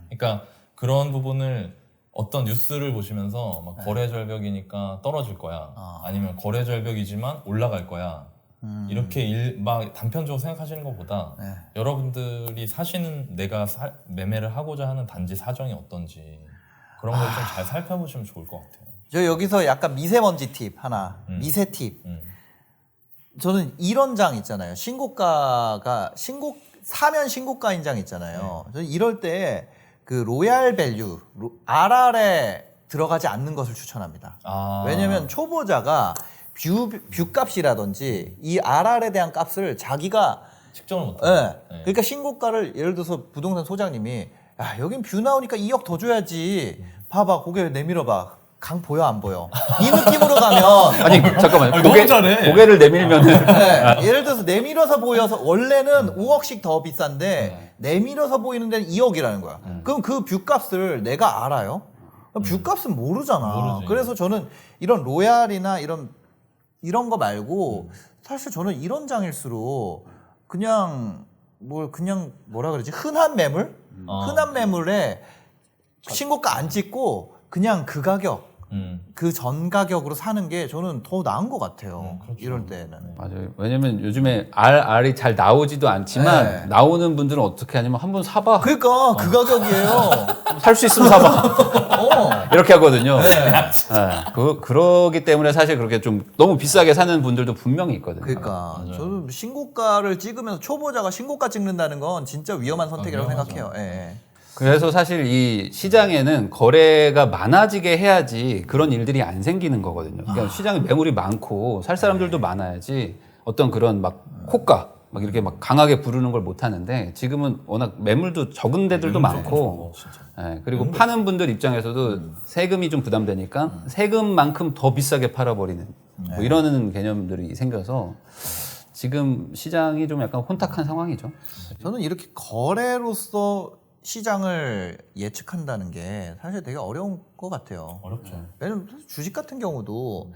Speaker 3: 그러니까 그런 부분을 어떤 뉴스를 보시면서 막 거래 절벽이니까 떨어질 거야. 아니면 거래 절벽이지만 올라갈 거야. 이렇게 막 단편적으로 생각하시는 것보다 여러분들이 사시는 내가 매매를 하고자 하는 단지 사정이 어떤지 그런 걸 좀 잘 살펴보시면 좋을 것 같아요.
Speaker 1: 저 여기서 약간 미세먼지 팁 하나, 미세 팁. 저는 이런 장 있잖아요. 사면 신고가인 장 있잖아요. 저는 이럴 때 그 로얄 밸류, RR에 들어가지 않는 것을 추천합니다. 왜냐면 초보자가 뷰값이라든지 이 RR에 대한 값을 자기가
Speaker 3: 측정을 못해요.
Speaker 1: 그러니까 신고가를 예를 들어서 부동산 소장님이 야 여긴 뷰 나오니까 2억 더 줘야지. 봐봐 고개 내밀어봐. 강 보여 안 보여? 이 느낌으로 가면
Speaker 2: 아니 잠깐만
Speaker 3: 너무 잘해.
Speaker 2: 고개를 내밀면은
Speaker 1: 예를 들어서 내밀어서 보여서 원래는 5억씩 더 비싼데 내밀어서 보이는 데는 2억이라는 거야. 그럼 그 뷰값을 내가 알아요? 뷰값은 모르잖아.
Speaker 3: 모르지.
Speaker 1: 그래서 저는 이런 로얄이나 이런 거 말고 사실 저는 이런 장일수록 그냥 뭐라 그러지? 흔한 매물? 흔한 매물에 신고가 안 찍고 그냥 그 가격 그 전 가격으로 사는 게 저는 더 나은 것 같아요.
Speaker 3: 그렇죠.
Speaker 1: 이럴 때는.
Speaker 2: 맞아요. 왜냐면 요즘에 알이 잘 나오지도 않지만
Speaker 1: 네.
Speaker 2: 나오는 분들은 어떻게 하냐면 한번 사봐.
Speaker 1: 그러니까 그 가격이에요.
Speaker 2: 살 수 있으면 사봐. 이렇게 하거든요. 그러기 때문에 사실 그렇게 좀 너무 비싸게 사는 분들도 분명히 있거든요.
Speaker 1: 그러니까 저는 신고가를 찍으면서 초보자가 신고가 찍는다는 건 진짜 위험한 선택이라고
Speaker 3: 위험하죠.
Speaker 1: 생각해요. 예.
Speaker 2: 그래서 사실 이 시장에는 거래가 많아지게 해야지 그런 일들이 안 생기는 거거든요. 그러니까 시장에 매물이 많고 살 사람들도 많아야지 어떤 그런 막 호가 막 이렇게 막 강하게 부르는 걸 못 하는데 지금은 워낙 매물도 적은 데들도 많고 예, 그리고 파는 분들 입장에서도 세금이 좀 부담되니까 세금만큼 더 비싸게 팔아버리는 뭐 이러는 개념들이 생겨서 지금 시장이 좀 약간 혼탁한 상황이죠.
Speaker 1: 저는 이렇게 거래로서 시장을 예측한다는 게 사실 되게 어려운 것 같아요.
Speaker 3: 어렵죠.
Speaker 1: 왜냐면 주식 같은 경우도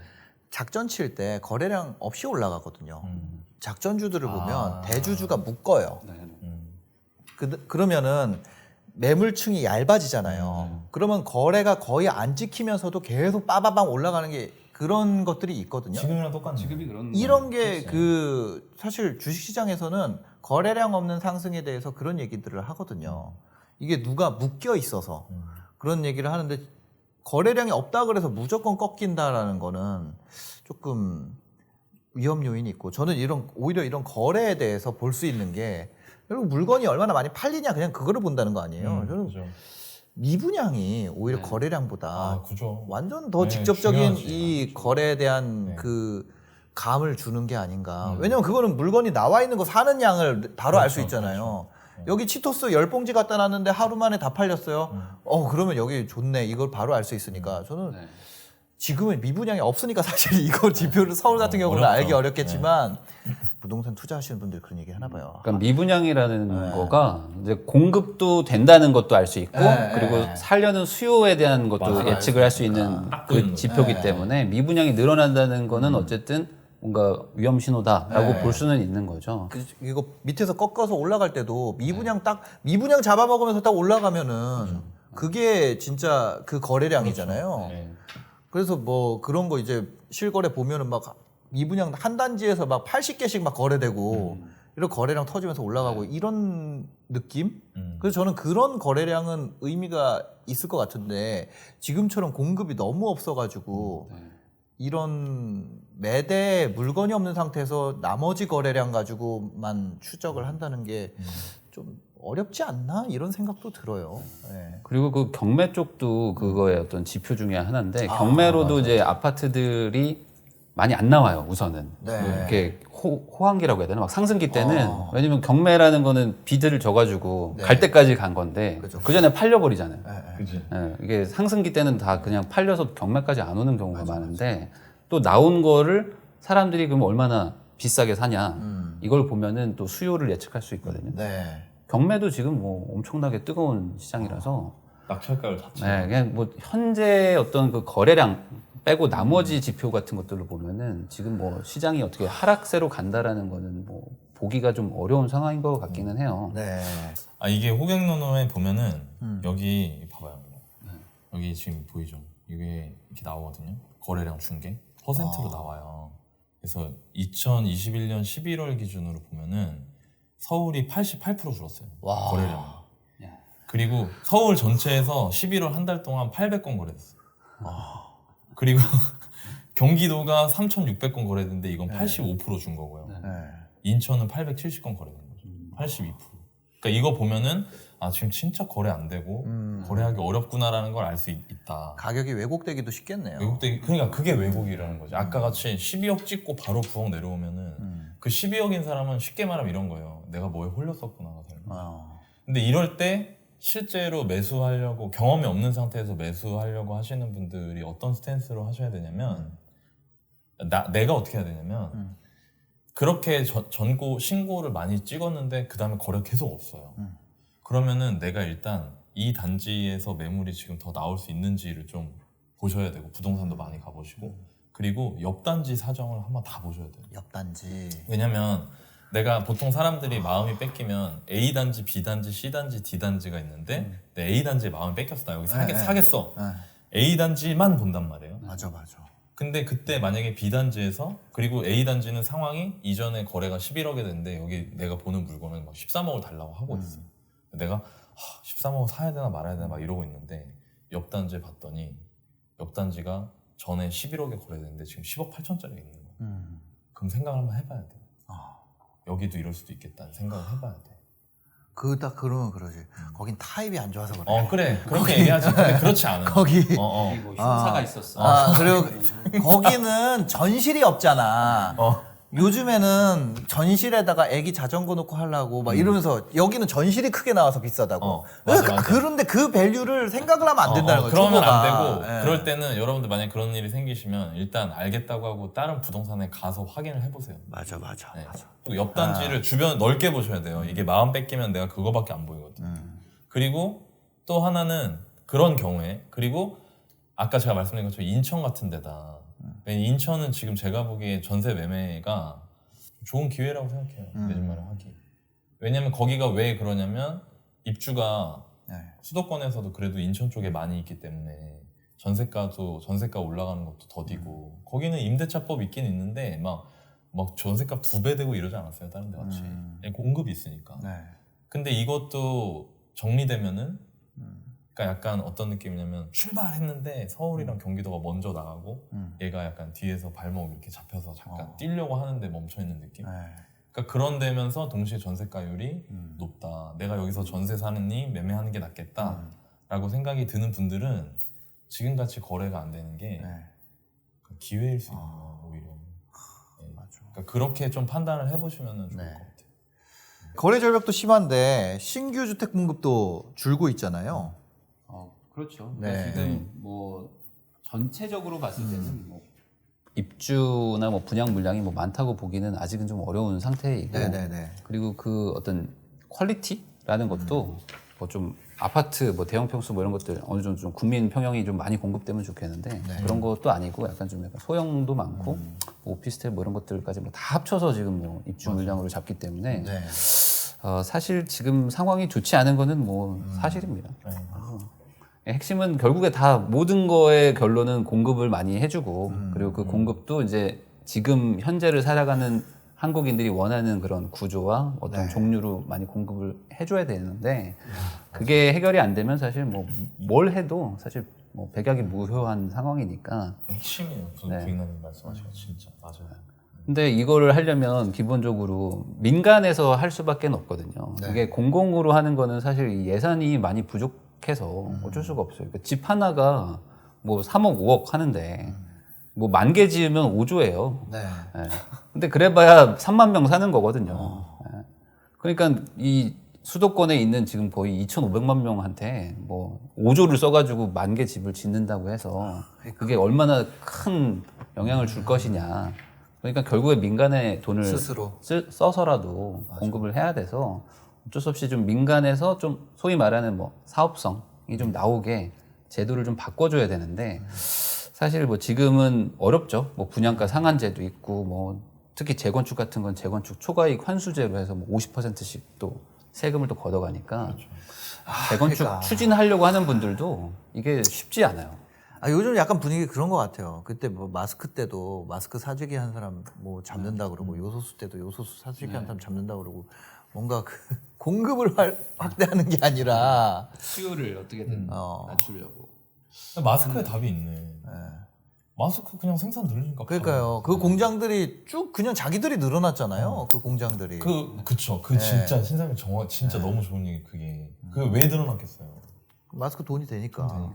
Speaker 1: 작전 칠 때 거래량 없이 올라가거든요. 작전주들을 보면 대주주가 묶어요. 그러면은 매물층이 얇아지잖아요. 그러면 거래가 거의 안 찍히면서도 계속 빠바방 올라가는 게 그런 것들이 있거든요.
Speaker 3: 지금이랑 똑같네.
Speaker 1: 이런 게 그 사실 주식시장에서는 거래량 없는 상승에 대해서 그런 얘기들을 하거든요. 이게 누가 묶여 있어서 그런 얘기를 하는데 거래량이 없다 그래서 무조건 꺾인다라는 거는 조금 위험 요인이 있고 저는 오히려 이런 거래에 대해서 볼 수 있는 게 결국 물건이 얼마나 많이 팔리냐 그냥 그거를 본다는 거 아니에요. 저는
Speaker 3: 그죠.
Speaker 1: 미분양이 오히려 거래량보다
Speaker 3: 그죠.
Speaker 1: 완전 더
Speaker 3: 네,
Speaker 1: 직접적인
Speaker 3: 중요하지.
Speaker 1: 이 거래에 대한
Speaker 3: 네.
Speaker 1: 그 감을 주는 게 아닌가. 왜냐면 그거는 물건이 나와 있는 거 사는 양을 바로 알 수
Speaker 3: 그렇죠,
Speaker 1: 있잖아요. 여기 치토스 10봉지 갖다 놨는데 하루 만에 다 팔렸어요. 그러면 여기 좋네. 이걸 바로 알 수 있으니까. 저는 지금은 미분양이 없으니까 사실 이거 지표를 서울 같은 경우는
Speaker 3: 어렵죠.
Speaker 1: 알기 어렵겠지만 부동산 투자하시는 분들 그런 얘기 하나 봐요.
Speaker 2: 그러니까 미분양이라는 거가 이제 공급도 된다는 것도 알 수 있고 그리고 살려는 수요에 대한 것도
Speaker 3: 맞아요.
Speaker 2: 예측을 할 수 있는 그 지표기 때문에 미분양이 늘어난다는 거는 어쨌든 뭔가 위험 신호다라고 볼 수는 있는 거죠.
Speaker 1: 이거 밑에서 꺾어서 올라갈 때도 미분양 미분양 잡아먹으면서 딱 올라가면은 그게 진짜 그 거래량이잖아요.
Speaker 3: 네.
Speaker 1: 그래서 뭐 그런 거 이제 실거래 보면은 막 미분양 한 단지에서 막 80개씩 막 거래되고 이런 거래량 터지면서 올라가고 이런 느낌? 그래서 저는 그런 거래량은 의미가 있을 것 같은데 지금처럼 공급이 너무 없어가지고 이런 매대에 물건이 없는 상태에서 나머지 거래량 가지고만 추적을 한다는 게 좀 어렵지 않나 이런 생각도 들어요. 네.
Speaker 2: 그리고 그 경매 쪽도 그거의 어떤 지표 중에 하나인데 경매로도 이제 아파트들이 많이 안 나와요. 우선은
Speaker 1: 네.
Speaker 2: 뭐 이렇게 호황기라고 해야 되나 막 상승기 때는 왜냐면 경매라는 거는 비드를 줘가지고 갈 때까지 간 건데
Speaker 1: 그죠.
Speaker 2: 그 전에 팔려버리잖아요.
Speaker 3: 그지.
Speaker 2: 예, 이게 상승기 때는 다 그냥 팔려서 경매까지 안 오는 경우가 많은데 또 나온 거를 사람들이 그럼 얼마나 비싸게 사냐 이걸 보면은 또 수요를 예측할 수 있거든요.
Speaker 1: 네.
Speaker 2: 경매도 지금 뭐 엄청나게 뜨거운 시장이라서
Speaker 3: 낙찰가를 다 치고.
Speaker 2: 네, 그냥 뭐 현재 어떤 그 거래량 빼고 나머지 지표 같은 것들로 보면은 지금 뭐 시장이 어떻게 하락세로 간다라는 거는 뭐 보기가 좀 어려운 상황인 것 같기는 해요.
Speaker 1: 네.
Speaker 3: 이게 호갱노노에 보면은 여기 봐봐요. 여기 지금 보이죠? 이게 이렇게 나오거든요. 거래량 중개 퍼센트로 나와요. 그래서 2021년 11월 기준으로 보면은 서울이 88% 줄었어요.
Speaker 1: 와.
Speaker 3: 거래량. 그리고 서울 전체에서 11월 한 달 동안 800건 거래됐어요. 그리고 경기도가 3,600건 거래됐는데 이건 85% 준 거고요.
Speaker 1: 네.
Speaker 3: 인천은 870건 거래된 거죠. 82%. 그러니까 이거 보면은 지금 진짜 거래 안 되고 거래하기 어렵구나라는 걸 알 수 있다.
Speaker 1: 가격이 왜곡되기도 쉽겠네요.
Speaker 3: 그러니까 그게 왜곡이라는 거죠. 아까 같이 12억 찍고 바로 9억 내려오면은 그 12억인 사람은 쉽게 말하면 이런 거예요. 내가 뭐에 홀렸었구나. 근데 이럴 때 실제로 매수하려고 경험이 없는 상태에서 매수하려고 하시는 분들이 어떤 스탠스로 하셔야 되냐면 내가 어떻게 해야 되냐면 그렇게 신고를 많이 찍었는데 그 다음에 거래가 계속 없어요. 그러면은 내가 일단 이 단지에서 매물이 지금 더 나올 수 있는지를 좀 보셔야 되고 부동산도 많이 가보시고 그리고 옆 단지 사정을 한번 다 보셔야 돼요.
Speaker 1: 옆 단지.
Speaker 3: 왜냐면 내가 보통 사람들이 마음이 뺏기면 A 단지, B 단지, C 단지, D 단지가 있는데 내 A 단지에 마음이 뺏겼어. 나 여기 사겠어. A 단지만 본단 말이에요.
Speaker 1: 맞아.
Speaker 3: 근데 그때 만약에 B 단지에서 그리고 A 단지는 상황이 이전에 거래가 11억에 됐는데 여기 내가 보는 물건은 막 13억을 달라고 하고 있어. 내가 13억 사야 되나 말아야 되나 막 이러고 있는데 옆 단지에 봤더니 옆 단지가 전에 11억에 거래됐는데 지금 10억 8천짜리가 있는 거야. 그럼 생각을 한번 해봐야 돼. 여기도 이럴 수도 있겠다는 생각을 해봐야 돼.
Speaker 1: 딱 그러면 그러지. 거긴 타입이 안 좋아서 그래.
Speaker 3: 그래. 그렇게 얘기하지. 근데 그렇지 않아.
Speaker 1: 거기.
Speaker 2: 뭐 형사가 있었어.
Speaker 1: 그리고 거기는 전실이 없잖아. 요즘에는 전실에다가 애기 자전거 놓고 하려고 막 이러면서 여기는 전실이 크게 나와서 비싸다고.
Speaker 3: 맞아.
Speaker 1: 그런데 그 밸류를 생각을 하면 안 된다는 거죠.
Speaker 3: 그러면 안 되고
Speaker 1: 초보가. 예.
Speaker 3: 그럴 때는 여러분들 만약 그런 일이 생기시면 일단 알겠다고 하고 다른 부동산에 가서 확인을 해보세요.
Speaker 1: 맞아.
Speaker 3: 네. 그리고 옆 단지를 주변 넓게 보셔야 돼요. 이게 마음 뺏기면 내가 그거밖에 안 보이거든. 그리고 또 하나는 그런 경우에 그리고 아까 제가 말씀드린 것처럼 인천 같은 데다. 인천은 지금 제가 보기에 전세 매매가 좋은 기회라고 생각해요. 내 집 마련하기. 왜냐면 거기가 왜 그러냐면 입주가 수도권에서도 그래도 인천 쪽에 많이 있기 때문에 전세가 올라가는 것도 더디고 거기는 임대차법 있긴 있는데 막 전세값 2배 되고 이러지 않았어요. 다른 데 같이. 공급이 있으니까. 근데 이것도 정리되면은 그러니까 약간 어떤 느낌이냐면 출발했는데 서울이랑 경기도가 먼저 나가고 얘가 약간 뒤에서 발목 이렇게 잡혀서 잠깐 뛰려고 하는데 멈춰있는 느낌? 그러니까 그런 데면서 동시에 전세가율이 높다. 내가 여기서 전세 사느니 매매하는 게 낫겠다 라고 생각이 드는 분들은 지금같이 거래가 안 되는 게 기회일 수 있는 거예요. 오히려. 그러니까 그렇게 좀 판단을 해보시면 좋을 것 같아요.
Speaker 1: 거래 절벽도 심한데 신규 주택 공급도 줄고 있잖아요.
Speaker 2: 그렇죠.
Speaker 1: 네.
Speaker 2: 그러니까 지금 뭐 전체적으로 봤을 때는 뭐 입주나 뭐 분양 물량이 뭐 많다고 보기는 아직은 좀 어려운 상태이고 그리고 그 어떤 퀄리티라는 것도 뭐 좀 아파트 뭐 대형 평수 뭐 이런 것들 어느 정도 좀 국민 평형이 좀 많이 공급되면 좋겠는데 그런 것도 아니고 약간 좀 약간 소형도 많고 뭐 오피스텔 뭐 이런 것들까지 뭐 다 합쳐서 지금 뭐 입주 물량으로 잡기 때문에 사실 지금 상황이 좋지 않은 거는 뭐 사실입니다. 핵심은 결국에 다 모든 거의 결론은 공급을 많이 해주고 그리고 그 공급도 이제 지금 현재를 살아가는 한국인들이 원하는 그런 구조와 어떤 종류로 많이 공급을 해줘야 되는데 그게 해결이 안 되면 사실 뭐 뭘 해도 사실 뭐 백약이 무효한 상황이니까
Speaker 3: 핵심이에요. 부인님 말씀하신 거 진짜 맞아요.
Speaker 2: 근데 이거를 하려면 기본적으로 민간에서 할 수밖에 없거든요. 이게 공공으로 하는 거는 사실 이 예산이 많이 부족해서 어쩔 수가 없어요. 그러니까 집 하나가 뭐 3억, 5억 하는데 뭐 10,000개 지으면 5조예요. 근데 그래봐야 3만 명 사는 거거든요. 그러니까 이 수도권에 있는 지금 거의 2,500만 명한테 뭐 5조를 써가지고 10,000개 집을 짓는다고 해서 그게 얼마나 큰 영향을 줄 것이냐. 그러니까 결국에 민간의 돈을
Speaker 1: 스스로
Speaker 2: 써서라도 공급을 해야 돼서 어쩔 수 없이 좀 민간에서 좀 소위 말하는 뭐 사업성이 좀 나오게 제도를 좀 바꿔줘야 되는데 사실 뭐 지금은 어렵죠. 뭐 분양가 상한제도 있고 뭐 특히 재건축 같은 건 재건축 초과이익 환수제로 해서 뭐 50%씩 또 세금을 또 걷어가니까 재건축
Speaker 1: 그러니까.
Speaker 2: 추진하려고 하는 분들도 이게 쉽지 않아요.
Speaker 1: 요즘 약간 분위기 그런 것 같아요. 그때 뭐 마스크 때도 마스크 사재기 한 사람 뭐 잡는다 그러고 요소수 때도 요소수 사재기 한 사람 잡는다 그러고 뭔가 그 공급을 확대하는 게 아니라
Speaker 2: 수요를 어떻게든 낮추려고.
Speaker 3: 마스크에 답이 있네. 마스크 그냥 생산 늘리니까.
Speaker 1: 그러니까요. 그 공장들이 쭉 그냥 자기들이 늘어났잖아요. 그 공장들이.
Speaker 3: 그쵸. 진짜 신상이 진짜 너무 좋은 얘기 그게. 그 왜 늘어났겠어요?
Speaker 1: 마스크 돈이 되니까.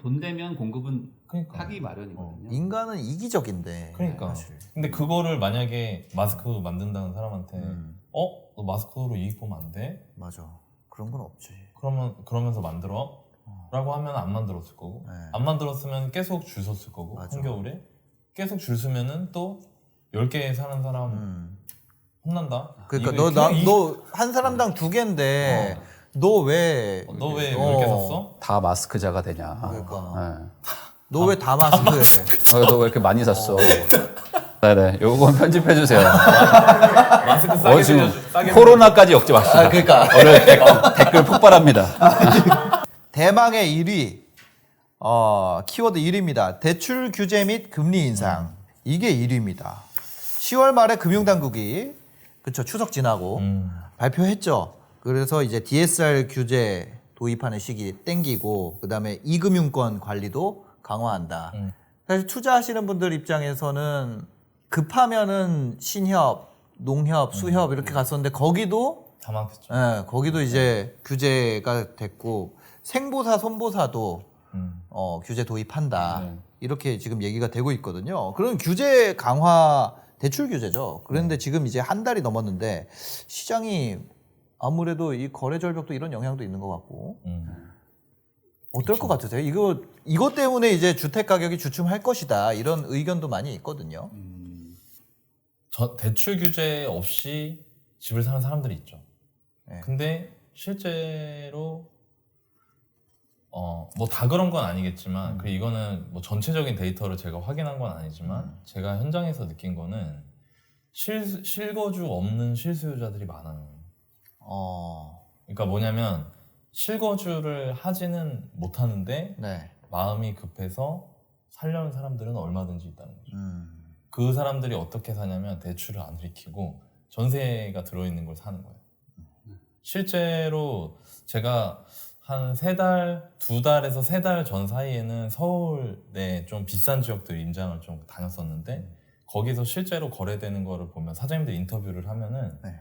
Speaker 2: 돈 되면 공급은
Speaker 3: 그러니까.
Speaker 2: 하기 마련이거든요.
Speaker 1: 인간은 이기적인데.
Speaker 3: 그러니까. 근데 그거를 만약에 마스크 만든다는 사람한테 너 마스크로 이익 보면 안 돼?
Speaker 1: 맞아. 그런 건 없지.
Speaker 3: 그러면서 만들어? 라고 하면 안 만들었을 거고 안 만들었으면 계속 줄 섰을 거고 한겨울에 계속 줄 서면은 또 10개 사는 사람 혼난다.
Speaker 1: 그러니까 너 한 사람당 2개인데 너 왜
Speaker 3: 10개 샀어?
Speaker 2: 다 마스크자가 되냐.
Speaker 1: 그러니까 너 왜 다 마스크해?
Speaker 2: 너 왜 이렇게 많이 샀어? 네네, 요건 편집해주세요.
Speaker 3: 마스크 싸게
Speaker 2: 지금
Speaker 3: 싸게
Speaker 2: 코로나까지 엮지 맙시다.
Speaker 1: 그러니까
Speaker 2: 오늘 댓글 폭발합니다.
Speaker 1: 대망의 1위 키워드 1위입니다. 대출 규제 및 금리 인상. 이게 1위입니다. 10월 말에 금융당국이 그쵸 추석 지나고 발표했죠. 그래서 이제 DSR 규제 도입하는 시기 땡기고 그다음에 이금융권 관리도 강화한다. 사실 투자하시는 분들 입장에서는 급하면은 신협, 농협, 수협 이렇게 갔었는데 거기도
Speaker 3: 다 많겠죠.
Speaker 1: 거기도 이제 규제가 됐고 생보사, 손보사도 규제 도입한다.
Speaker 2: 네.
Speaker 1: 이렇게 지금 얘기가 되고 있거든요. 그런 규제 강화 대출 규제죠. 그런데 지금 이제 한 달이 넘었는데 시장이 아무래도 이 거래 절벽도 이런 영향도 있는 것 같고 어떨 것 같으세요? 이것 때문에 이제 주택 가격이 주춤할 것이다 이런 의견도 많이 있거든요.
Speaker 3: 대출 규제 없이 집을 사는 사람들이 있죠.
Speaker 1: 네.
Speaker 3: 근데 실제로 뭐 다 그런 건 아니겠지만 이거는 뭐 전체적인 데이터를 제가 확인한 건 아니지만 제가 현장에서 느낀 거는 실거주 없는 실수요자들이 많아요. 그러니까 뭐냐면 실거주를 하지는 못하는데
Speaker 1: 네.
Speaker 3: 마음이 급해서 살려는 사람들은 얼마든지 있다는 거죠. 그 사람들이 어떻게 사냐면 대출을 안 일으키고 전세가 들어있는 걸 사는 거예요. 실제로 제가 한 3달, 2달에서 3달 전 사이에는 서울에 좀 비싼 지역들 임장을 좀 다녔었는데 거기서 실제로 거래되는 거를 보면 사장님들 인터뷰를 하면은
Speaker 1: 네.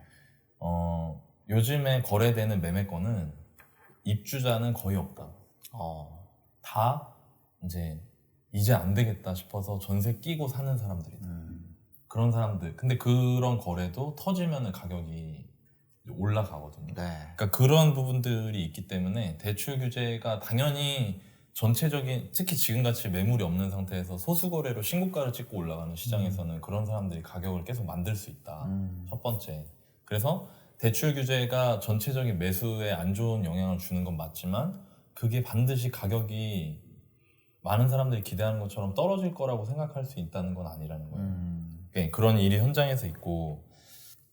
Speaker 3: 요즘에 거래되는 매매건은 입주자는 거의 없다. 다 이제 안 되겠다 싶어서 전세 끼고 사는 사람들이다. 그런 사람들. 근데 그런 거래도 터지면은 가격이 올라가거든요.
Speaker 1: 네.
Speaker 3: 그러니까 그런 부분들이 있기 때문에 대출 규제가 당연히 전체적인 특히 지금같이 매물이 없는 상태에서 소수 거래로 신고가를 찍고 올라가는 시장에서는 그런 사람들이 가격을 계속 만들 수 있다. 첫 번째. 그래서 대출 규제가 전체적인 매수에 안 좋은 영향을 주는 건 맞지만 그게 반드시 가격이 많은 사람들이 기대하는 것처럼 떨어질 거라고 생각할 수 있다는 건 아니라는 거예요. 그러니까 그런 일이 현장에서 있고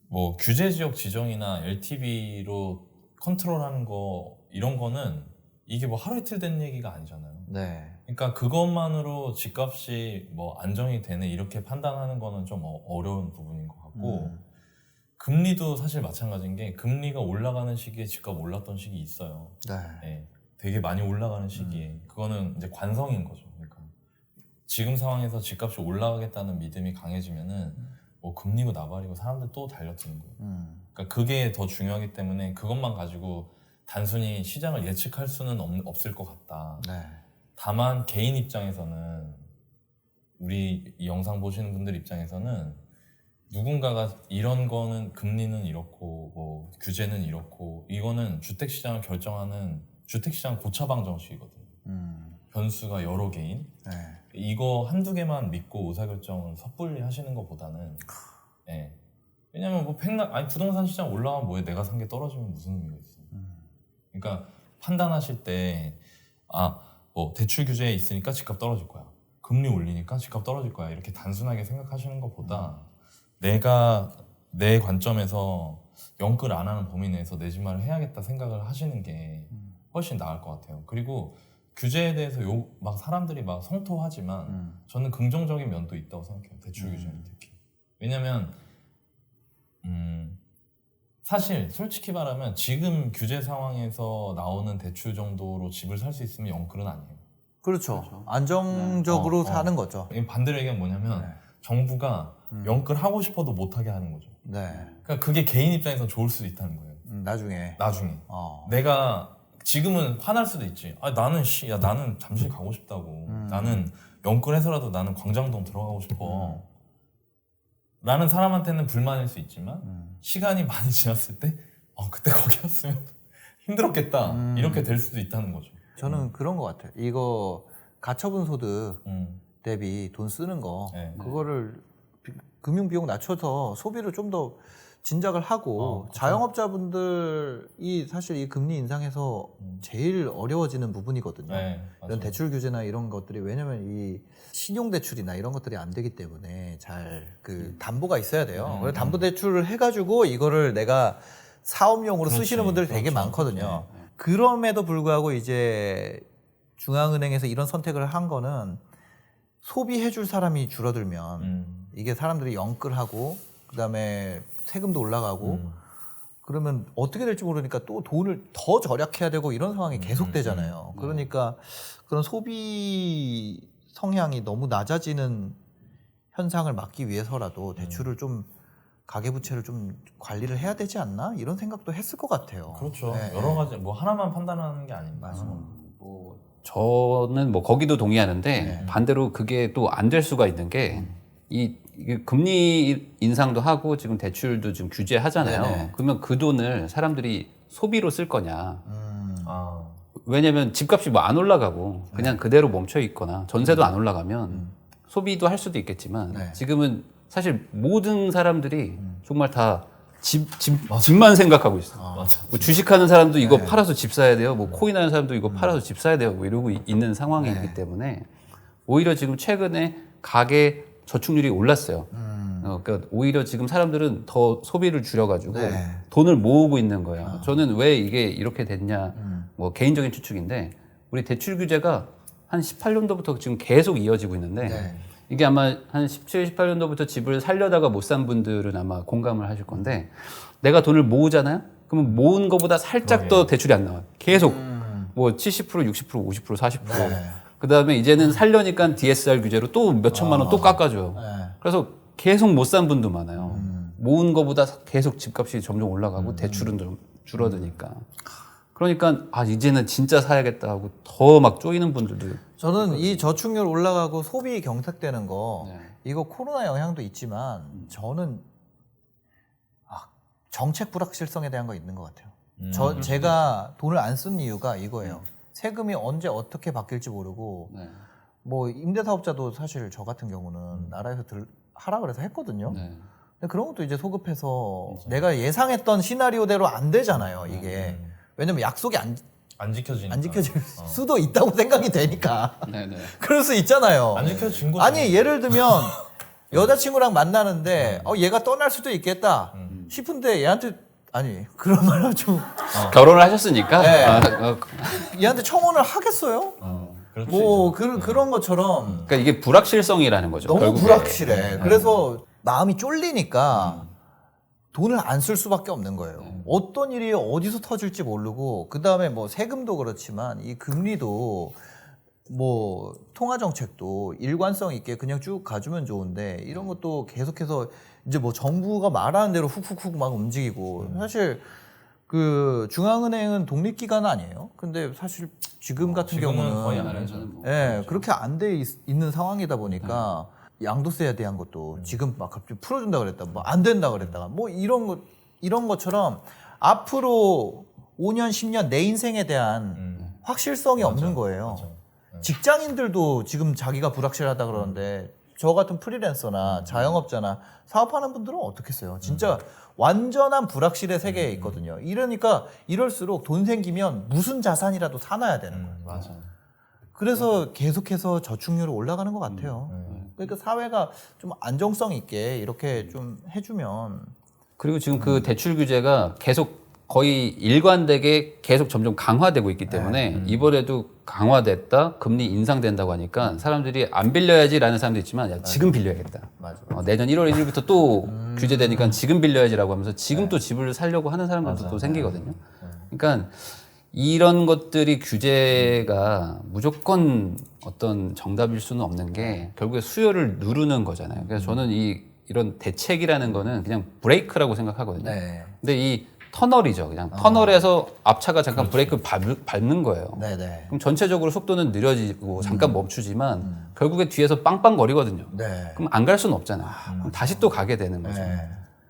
Speaker 3: 뭐 규제 지역 지정이나 LTV로 컨트롤하는 거 이런 거는 이게 뭐 하루 이틀 된 얘기가 아니잖아요.
Speaker 1: 네.
Speaker 3: 그러니까 그것만으로 집값이 뭐 안정이 되네 이렇게 판단하는 거는 좀 어려운 부분인 것 같고 금리도 사실 마찬가지인 게 금리가 올라가는 시기에 집값 올랐던 시기 있어요.
Speaker 1: 네.
Speaker 3: 네, 되게 많이 올라가는 시기에 그거는 이제 관성인 거죠. 그러니까 지금 상황에서 집값이 올라가겠다는 믿음이 강해지면은 뭐 금리고 나발이고 사람들 또 달려드는 거예요. 그러니까 그게 더 중요하기 때문에 그것만 가지고 단순히 시장을 예측할 수는 없을 것 같다.
Speaker 1: 네.
Speaker 3: 다만 개인 입장에서는 우리 이 영상 보시는 분들 입장에서는 누군가가 이런 거는 금리는 이렇고 뭐 규제는 이렇고 이거는 주택시장을 결정하는 주택시장 고차방정식이거든요. 변수가 여러 개인
Speaker 1: 네.
Speaker 3: 이거 한두 개만 믿고 의사결정을 섣불리 하시는 것보다는 왜냐면 뭐 부동산 시장 올라가면 뭐해 내가 산 게 떨어지면 무슨 의미가 있어. 그러니까 판단하실 때 뭐 대출 규제에 있으니까 집값 떨어질 거야. 금리 올리니까 집값 떨어질 거야. 이렇게 단순하게 생각하시는 것보다 내가 내 관점에서 영끌 안 하는 범위 내에서 내 집마를 해야겠다 생각을 하시는 게 훨씬 나을 것 같아요. 그리고 규제에 대해서 막 사람들이 막 성토하지만 저는 긍정적인 면도 있다고 생각해요. 대출 규제는 특히. 왜냐면 사실 솔직히 말하면 지금 규제 상황에서 나오는 대출 정도로 집을 살 수 있으면 영끌은 아니에요.
Speaker 1: 그렇죠. 안정적으로 사는 거죠.
Speaker 3: 반대로 얘기하면 뭐냐면 정부가 영끌 하고 싶어도 못하게 하는 거죠.
Speaker 1: 네.
Speaker 3: 그러니까 그게 개인 입장에서 좋을 수도 있다는 거예요.
Speaker 1: 나중에.
Speaker 3: 내가 지금은 화날 수도 있지. 나는 잠실 가고 싶다고. 나는 영끌해서라도 나는 광장동 들어가고 싶어. 라는 사람한테는 불만일 수 있지만 시간이 많이 지났을 때 그때 거기 왔으면 힘들었겠다. 이렇게 될 수도 있다는 거죠.
Speaker 1: 저는 그런 것 같아요. 이거 가처분 소득
Speaker 3: 음.
Speaker 1: 대비 돈 쓰는 거
Speaker 3: 네.
Speaker 1: 그거를 금융 비용 낮춰서 소비를 좀 더 진작을 하고 자영업자분들이 사실 이 금리 인상에서 제일 어려워지는 부분이거든요.
Speaker 3: 네,
Speaker 1: 이런
Speaker 3: 맞아요.
Speaker 1: 대출 규제나 이런 것들이 왜냐면 이 신용 대출이나 이런 것들이 안 되기 때문에 잘 그 담보가 있어야 돼요. 그래서 담보 대출을 해가지고 이거를 내가 사업용으로
Speaker 3: 그렇지,
Speaker 1: 쓰시는 분들이 되게
Speaker 3: 그렇죠.
Speaker 1: 많거든요.
Speaker 3: 네.
Speaker 1: 그럼에도 불구하고 이제 중앙은행에서 이런 선택을 한 거는 소비해줄 사람이 줄어들면 이게 사람들이 영끌하고 그다음에 세금도 올라가고 그러면 어떻게 될지 모르니까 또 돈을 더 절약해야 되고 이런 상황이 계속되잖아요. 그러니까 그런 소비 성향이 너무 낮아지는 현상을 막기 위해서라도 대출을 좀 가계부채를 좀 관리를 해야 되지 않나 이런 생각도 했을 것 같아요.
Speaker 3: 그렇죠.
Speaker 1: 네.
Speaker 3: 여러 가지 뭐 하나만 판단하는 게 아닙니다.
Speaker 2: 뭐 저는 뭐 거기도 동의하는데
Speaker 1: 네.
Speaker 2: 반대로 그게 또 안 될 수가 있는 게 이게 금리 인상도 하고 지금 대출도 지금 규제하잖아요.
Speaker 1: 네네.
Speaker 2: 그러면 그 돈을 사람들이 소비로 쓸 거냐?
Speaker 3: 아,
Speaker 2: 왜냐면 집값이 뭐 안 올라가고 그냥 그대로 멈춰 있거나 전세도 안 올라가면 소비도 할 수도 있겠지만
Speaker 1: 네.
Speaker 2: 지금은 사실 모든 사람들이 정말 다 집만 생각하고 있어.
Speaker 3: 맞아.
Speaker 2: 뭐 주식하는 사람도 이거 팔아서 집 사야 돼요. 뭐 코인 하는 사람도 이거 팔아서 집 사야 돼요. 뭐 이러고 있는 상황이기 때문에 오히려 지금 최근에 가계 저축률이 올랐어요. 그러니까 오히려 지금 사람들은 더 소비를 줄여가지고
Speaker 1: 네.
Speaker 2: 돈을 모으고 있는 거예요. 저는 왜 이게 이렇게 됐냐, 뭐 개인적인 추측인데 우리 대출 규제가 한 18년도부터 지금 계속 이어지고 있는데
Speaker 1: 네.
Speaker 2: 이게 아마 한 17, 18년도부터 집을 살려다가 못 산 분들은 아마 공감을 하실 건데 내가 돈을 모으잖아요? 그러면 모은 것보다 살짝 더 대출이 안 나와요. 계속 뭐 70%, 60%, 50%, 40%.
Speaker 1: 네.
Speaker 2: 그 다음에 이제는 살려니까 DSR 규제로 또 몇 천만 원 또 깎아줘요.
Speaker 1: 네.
Speaker 2: 그래서 계속 못 산 분도 많아요. 모은 것보다 계속 집값이 점점 올라가고 대출은 좀 줄어드니까. 그러니까 아 이제는 진짜 사야겠다 하고 더 막 쪼이는 분들도
Speaker 1: 저는 이 저축률 올라가고 소비 경색되는 거
Speaker 2: 네.
Speaker 1: 이거 코로나 영향도 있지만 저는 정책 불확실성에 대한 거 있는 것 같아요. 제가 돈을 안 쓴 이유가 이거예요. 세금이 언제 어떻게 바뀔지 모르고
Speaker 2: 네.
Speaker 1: 뭐 임대사업자도 사실 저 같은 경우는 나라에서 하라 그래서 했거든요.
Speaker 2: 네.
Speaker 1: 근데 그런 것도 이제 소급해서 내가 예상했던 시나리오대로 안 되잖아요. 이게 왜냐면 약속이
Speaker 3: 안 지켜지니까.
Speaker 1: 안 지켜질 수도 있다고 생각이 되니까.
Speaker 2: 네, 네.
Speaker 1: 그럴 수 있잖아요.
Speaker 3: 안 지켜진 거죠.
Speaker 1: 아니 예를 들면 여자친구랑 만나는데 얘가 떠날 수도 있겠다 싶은데 얘한테 아니 그런 말은 좀
Speaker 2: 결혼을 하셨으니까
Speaker 1: 네.
Speaker 2: 아,
Speaker 1: 얘한테 청혼을 하겠어요?
Speaker 3: 그럴 수
Speaker 1: 뭐
Speaker 3: 있죠.
Speaker 1: 그런 것처럼
Speaker 2: 그러니까 이게 불확실성이라는 거죠.
Speaker 1: 너무
Speaker 2: 결국에.
Speaker 1: 불확실해. 그래서 마음이 쫄리니까 돈을 안 쓸 수밖에 없는 거예요. 어떤 일이 어디서 터질지 모르고 그 다음에 뭐 세금도 그렇지만 이 금리도 뭐 통화 정책도 일관성 있게 그냥 쭉 가주면 좋은데 이런 것도 계속해서 이제 뭐 정부가 말하는 대로 훅훅훅 막 움직이고 사실 그 중앙은행은 독립기관 아니에요. 근데 사실 지금 같은
Speaker 3: 지금은
Speaker 1: 경우는
Speaker 3: 거의 안 하죠.
Speaker 2: 저는 뭐.
Speaker 1: 예, 그렇게 안 돼 있는 상황이다 보니까 양도세에 대한 것도 지금 막 갑자기 풀어준다 그랬다, 뭐 안 된다 그랬다가 뭐 이런 것처럼 앞으로 5년, 10년 내 인생에 대한 확실성이 없는 거예요.
Speaker 3: 맞아.
Speaker 1: 직장인들도 지금 자기가 불확실하다 그러는데 저 같은 프리랜서나 자영업자나 사업하는 분들은 어떻겠어요? 진짜 완전한 불확실의 세계에 있거든요. 이러니까 이럴수록 돈 생기면 무슨 자산이라도 사놔야 되는 거예요.
Speaker 3: 맞아.
Speaker 1: 그래서 계속해서 저축률이 올라가는 것 같아요. 그러니까 사회가 좀 안정성 있게 이렇게 좀 해주면
Speaker 2: 그리고 지금 그 대출 규제가 계속 거의 일관되게 계속 점점 강화되고 있기 때문에 이번에도 강화됐다, 금리 인상된다고 하니까 사람들이 안 빌려야지라는 사람도 있지만 야, 지금 빌려야겠다.
Speaker 1: 맞아.
Speaker 2: 내년 1월 1일부터 또 규제되니까 지금 빌려야지라고 하면서 지금 또 집을 살려고 하는 사람들도 또 생기거든요. 그러니까 이런 것들이 규제가 무조건 어떤 정답일 수는 없는 게 결국에 수요를 누르는 거잖아요. 그래서 저는 이런 대책이라는 거는 그냥 브레이크라고 생각하거든요.
Speaker 1: 네.
Speaker 2: 근데 이 터널이죠. 그냥 터널에서 앞차가 잠깐 브레이크 밟는 거예요.
Speaker 1: 네네.
Speaker 2: 그럼 전체적으로 속도는 느려지고 잠깐 멈추지만 결국에 뒤에서 빵빵거리거든요.
Speaker 1: 네.
Speaker 2: 그럼 안 갈 수는 없잖아요. 그럼 다시 또 가게 되는 거죠.
Speaker 1: 네.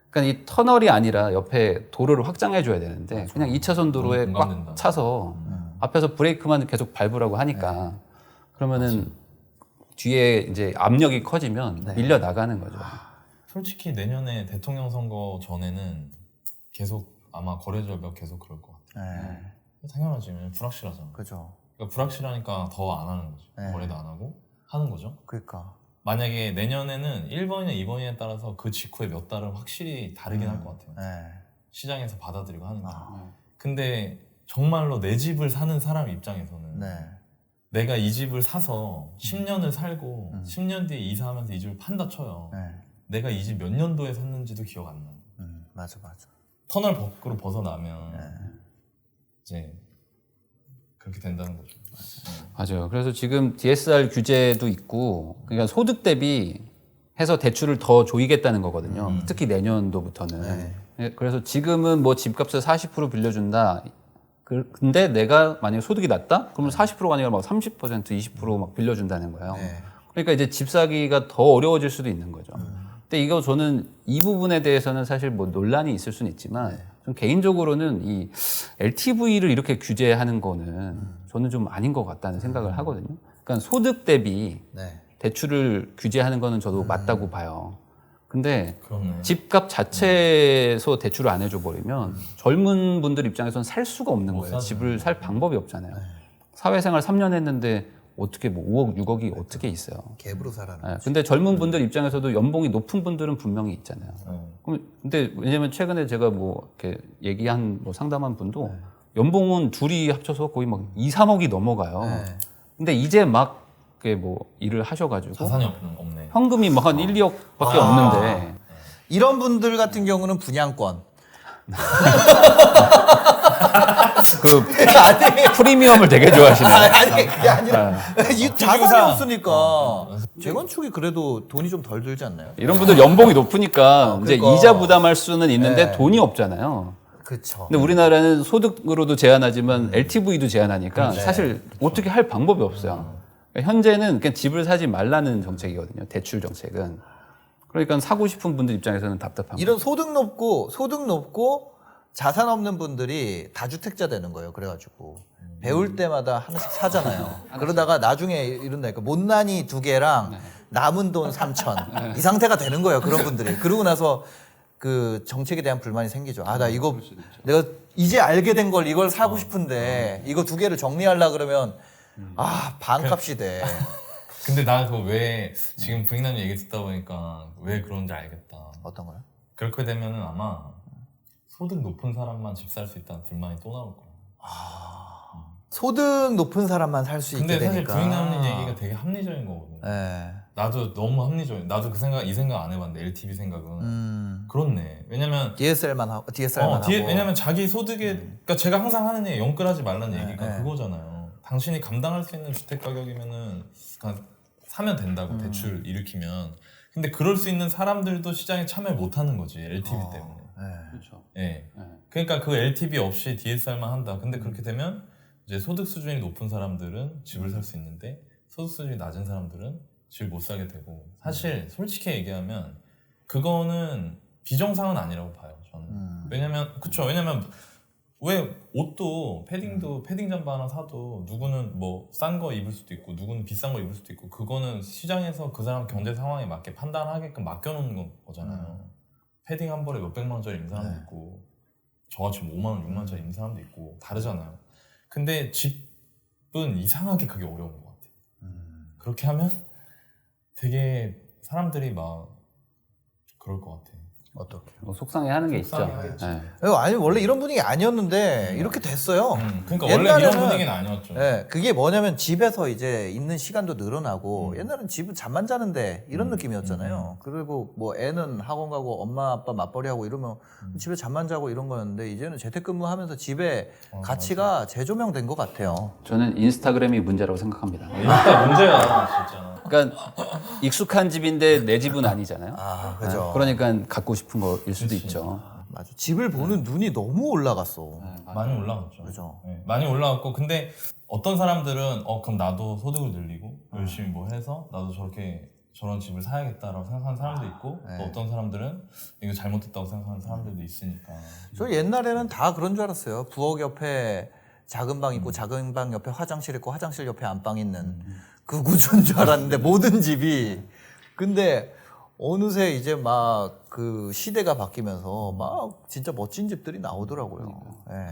Speaker 2: 그러니까 이 터널이 아니라 옆에 도로를 확장해 줘야 되는데 그냥 2차선 도로에
Speaker 3: 너무
Speaker 2: 꽉
Speaker 3: 공감된다.
Speaker 2: 차서 앞에서 브레이크만 계속 밟으라고 하니까 그러면은 뒤에 이제 압력이 커지면 밀려 나가는 거죠.
Speaker 3: 솔직히 내년에 대통령 선거 전에는 계속 아마 거래절벽 계속 그럴 것 같아요.
Speaker 1: 네.
Speaker 3: 당연하지. 왜냐면 불확실하잖아.
Speaker 1: 그죠.
Speaker 3: 그러니까 불확실하니까 더 안 하는 거죠.
Speaker 1: 네.
Speaker 3: 거래도 안 하고 하는 거죠.
Speaker 1: 그러니까.
Speaker 3: 만약에 내년에는 1번이나 2번이냐에 따라서 그 직후에 몇 달은 확실히 다르긴 할 것 같아요.
Speaker 1: 네.
Speaker 3: 시장에서 받아들이고 하는 게. 근데 정말로 내 집을 사는 사람 입장에서는
Speaker 1: 네.
Speaker 3: 내가 이 집을 사서 10년을 살고 10년 뒤에 이사하면서 이 집을 판다 쳐요.
Speaker 1: 네.
Speaker 3: 내가 이 집 몇 년도에 샀는지도 기억 안 나.
Speaker 1: 맞아.
Speaker 3: 터널 밖으로 벗어나면 이제 그렇게 된다는 거죠.
Speaker 2: 맞아요. 그래서 지금 DSR 규제도 있고, 그러니까 소득 대비 해서 대출을 더 조이겠다는 거거든요. 특히 내년도부터는. 그래서 지금은 뭐 집값을 40% 빌려준다. 근데 내가 만약에 소득이 낮다? 그러면 40%가 아니라 막 30%, 20%막 빌려준다는 거예요. 그러니까 이제 집 사기가 더 어려워질 수도 있는 거죠. 근데 이거 저는 이 부분에 대해서는 사실 뭐 논란이 있을 수는 있지만 좀 개인적으로는 이 LTV를 이렇게 규제하는 거는 저는 좀 아닌 것 같다는 생각을 하거든요. 그러니까 소득 대비 대출을 규제하는 거는 저도 맞다고 봐요. 근데
Speaker 3: 그렇네.
Speaker 2: 집값 자체에서 대출을 안 해줘 버리면 젊은 분들 입장에서는 살 수가 없는 거예요.
Speaker 3: 사죠.
Speaker 2: 집을 살 방법이 없잖아요. 사회생활 3년 했는데 어떻게 뭐 5억, 6억이 어떻게 있어요.
Speaker 1: 갭으로 살아는.
Speaker 2: 네, 근데 젊은 분들 입장에서도 연봉이 높은 분들은 분명히 있잖아요. 그럼 근데 왜냐면 최근에 제가 뭐 이렇게 얘기한 뭐 상담한 분도 연봉은 둘이 합쳐서 거의 막 2, 3억이 넘어가요. 근데 이제 막 그게 뭐 일을 하셔가지고
Speaker 3: 자산이 없네.
Speaker 2: 현금이 뭐 한 1, 2억밖에 없는데
Speaker 1: 이런 분들 같은 경우는 분양권.
Speaker 2: 그 프리미엄을 되게 좋아하시네요.
Speaker 1: 아니 그게 아니라 이 자산이 없으니까 재건축이 그래도 돈이 좀 덜 들지 않나요?
Speaker 2: 이런 분들 연봉이 높으니까 이제
Speaker 1: 그러니까.
Speaker 2: 이자 부담할 수는 있는데
Speaker 1: 네.
Speaker 2: 돈이 없잖아요.
Speaker 1: 그렇죠.
Speaker 2: 근데 우리나라는 소득으로도 제한하지만 LTV도 제한하니까 사실 어떻게 할 방법이 없어요. 그러니까 현재는 그냥 집을 사지 말라는 정책이거든요. 대출 정책은. 그러니까 사고 싶은 분들 입장에서는 답답한
Speaker 1: 이런 소득 높고 자산 없는 분들이 다주택자 되는 거예요. 그래가지고 배울 때마다 하나씩 사잖아요. 그러다가 나중에 이런다니까 못난이 2개랑 남은 돈 3천 이 상태가 되는 거예요. 그런 분들이. 그러고 나서 그 정책에 대한 불만이 생기죠. 아, 나 이거 내가 이제 알게 된 걸 이걸 사고 싶은데 이거 2개를 정리하려 그러면 아, 반값이 돼.
Speaker 3: 근데 나 그거 왜 지금 부인님 얘기 듣다 보니까 왜 그런지 알겠다.
Speaker 1: 어떤 거요?
Speaker 3: 그렇게 되면은 아마 소득 높은 사람만 집 살 수 있다는 불만이 또 나올 거야.
Speaker 1: 소득 높은 사람만 살 수 있게
Speaker 3: 근데 사실
Speaker 1: 되니까.
Speaker 3: 부인님 얘기가 되게 합리적인 거거든요.
Speaker 1: 네.
Speaker 3: 나도 너무 합리적이야. 나도 이 생각 안 해봤는데 LTV 생각은 그렇네. 왜냐면
Speaker 1: DSR만 하고 하고.
Speaker 3: 왜냐면 자기 소득에 그러니까 제가 항상 하는 얘기 영끌하지 말라는 얘기가 그거잖아요. 당신이 감당할 수 있는 주택 가격이면은 그냥 사면 된다고 대출 일으키면. 근데 그럴 수 있는 사람들도 시장에 참여 못 하는 거지 LTV 때문에.
Speaker 2: 그렇죠.
Speaker 3: 예. 그러니까 그 LTV 없이 DSR만 한다. 근데 그렇게 되면 이제 소득 수준이 높은 사람들은 집을 살 수 있는데 소득 수준이 낮은 사람들은 집을 못 사게 되고 사실 솔직히 얘기하면 그거는 비정상은 아니라고 봐요. 저는. 왜냐면 왜 옷도 패딩 잠바 하나 사도 누구는 뭐 싼 거 입을 수도 있고 누구는 비싼 거 입을 수도 있고 그거는 시장에서 그 사람 경제 상황에 맞게 판단하게끔 맡겨놓는 거잖아요. 패딩 한 벌에 몇백만 원짜리 입는 사람도 있고 저같이 5만 원, 6만 원짜리 입는 사람도 있고 다르잖아요. 근데 집은 이상하게 그게 어려운 것 같아요. 그렇게 하면 되게 사람들이 막 그럴 것 같아.
Speaker 1: 어떻게?
Speaker 2: 뭐 속상해하는 게 있죠.
Speaker 3: 속상해하겠지.
Speaker 2: 네.
Speaker 1: 아니 원래 이런 분위기 아니었는데 이렇게 됐어요.
Speaker 3: 그러니까 원래 이런
Speaker 1: 옛날에는
Speaker 3: 분위기는 아니었죠.
Speaker 1: 네, 그게 뭐냐면 집에서 이제 있는 시간도 늘어나고 옛날엔 집은 잠만 자는데 이런 느낌이었잖아요. 그리고 뭐 애는 학원 가고 엄마 아빠 맞벌이 하고 이러면 집에 잠만 자고 이런 거였는데 이제는 재택근무하면서 집의 가치가 재조명된 것 같아요.
Speaker 2: 저는 인스타그램이 문제라고 생각합니다.
Speaker 3: 진짜 문제야 진짜.
Speaker 2: 그러니까 익숙한 집인데 내 집은 아니잖아요.
Speaker 1: 아, 그죠.
Speaker 2: 그러니까 갖고 싶은 거일 수도 있죠.
Speaker 1: 맞아. 집을 보는 눈이 너무 올라갔어.
Speaker 3: 많이 올라갔죠.
Speaker 1: 그죠.
Speaker 3: 네, 많이 올라갔고 근데 어떤 사람들은 그럼 나도 소득을 늘리고 열심히 뭐 해서 나도 저런 집을 사야겠다라고 생각하는 사람도 있고 또 어떤 사람들은 이거 잘못됐다고 생각하는 사람들도 있으니까.
Speaker 1: 저 옛날에는 다 그런 줄 알았어요. 부엌 옆에 작은 방 있고 작은 방 옆에 화장실 있고 화장실 옆에 안방 있는 그 구조인 줄 알았는데 모든 집이. 근데 어느새 이제 막 그 시대가 바뀌면서 막 진짜 멋진 집들이 나오더라고요. 예.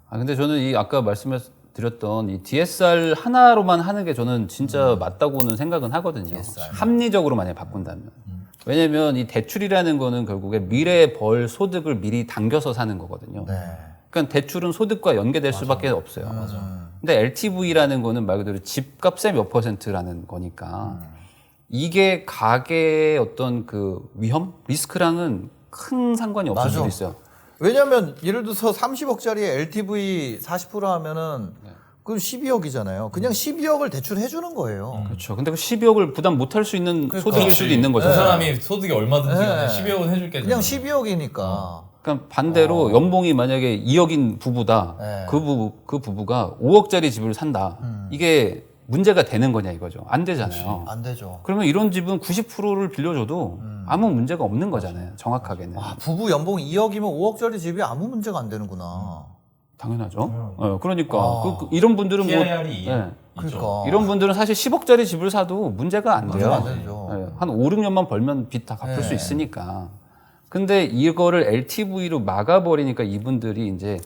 Speaker 2: 근데 저는 이 아까 말씀드렸던 이 DSR 하나로만 하는 게 저는 진짜 맞다고는 생각은 하거든요.
Speaker 1: DSR.
Speaker 2: 합리적으로 만약에 바꾼다면. 왜냐면 이 대출이라는 거는 결국에 미래에 벌 소득을 미리 당겨서 사는 거거든요.
Speaker 1: 네.
Speaker 2: 그러니까 대출은 소득과 연계될 수밖에 없어요. 근데 LTV라는 거는 말 그대로 집값의 몇 %라는 거니까 이게 가계의 어떤 그 위험, 리스크랑은 큰 상관이 없을
Speaker 1: 맞아.
Speaker 2: 수도 있어요.
Speaker 1: 왜냐면 예를 들어서 30억짜리 LTV 40% 하면은 그건 12억이잖아요. 그냥 12억을 대출해 주는 거예요.
Speaker 2: 그렇죠. 근데 그 12억을 부담 못할 수 있는
Speaker 1: 그러니까.
Speaker 2: 소득일 수도 있는 거죠.
Speaker 3: 그 사람이 소득이 얼마든지 간에
Speaker 1: 네.
Speaker 3: 12억은 해줄게.
Speaker 1: 그냥 12억이니까.
Speaker 2: 그러니까 반대로 연봉이 만약에 2억인 부부다.
Speaker 1: 네.
Speaker 2: 그 부부가 5억짜리 집을 산다. 이게 문제가 되는 거냐 이거죠. 안 되잖아요.
Speaker 1: 안 되죠.
Speaker 2: 그러면 이런 집은 90%를 빌려줘도 아무 문제가 없는 거잖아요. 정확하게는.
Speaker 1: 아, 부부 연봉 2억이면 5억짜리 집이 아무 문제가 안 되는구나.
Speaker 2: 당연하죠. 그러니까 이런 분들은 뭐
Speaker 3: PIR이
Speaker 1: 그러니까.
Speaker 2: 이런 분들은 사실 10억짜리 집을 사도 문제가 안 돼요.
Speaker 1: 문제가 안 되죠.
Speaker 2: 예, 한 5, 6년만 벌면 빚 다 갚을 수 있으니까. 근데 이거를 LTV로 막아버리니까 이분들이 이제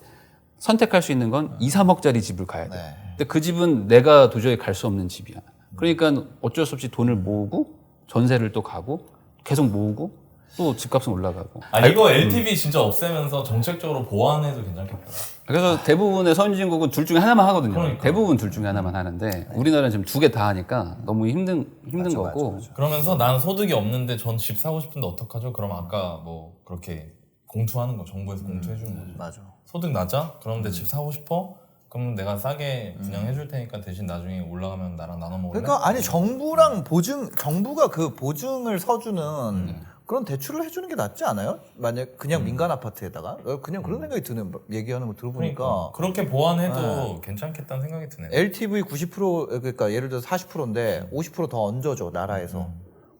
Speaker 2: 선택할 수 있는 건 2, 3억짜리 집을 가야 돼.
Speaker 1: 네.
Speaker 2: 근데 그 집은 내가 도저히 갈 수 없는 집이야. 그러니까 어쩔 수 없이 돈을 모으고 전세를 또 가고 계속 모으고 또 집값은 올라가고.
Speaker 3: 이거 LTV 진짜 없애면서 정책적으로 보완해도 괜찮겠다.
Speaker 2: 그래서 대부분의 선진국은 둘 중에 하나만 하거든요.
Speaker 3: 그러니까.
Speaker 2: 대부분 둘 중에 하나만 하는데 우리나라는 지금 두 개 다 하니까 너무 힘든 거고.
Speaker 3: 그러면서 난 소득이 없는데 전 집 사고 싶은데 어떡하죠? 그럼 아까 뭐 그렇게 공투하는 거, 정부에서 공투해주는 거죠.
Speaker 1: 맞아.
Speaker 3: 소득 낮아? 그런데 집 사고 싶어? 그럼 내가 싸게 분양해줄 테니까 대신 나중에 올라가면 나랑 나눠 먹을래?
Speaker 1: 그러니까 아니 정부가 그 보증을 서주는 그런 대출을 해주는 게 낫지 않아요? 만약 그냥 민간 아파트에다가 그냥 그런 생각이 드는 얘기하는 거 들어보니까
Speaker 3: 그렇게 보완해도 괜찮겠다는 생각이 드네요.
Speaker 1: LTV 90% 그러니까 예를 들어서 40%인데 50% 더 얹어줘 나라에서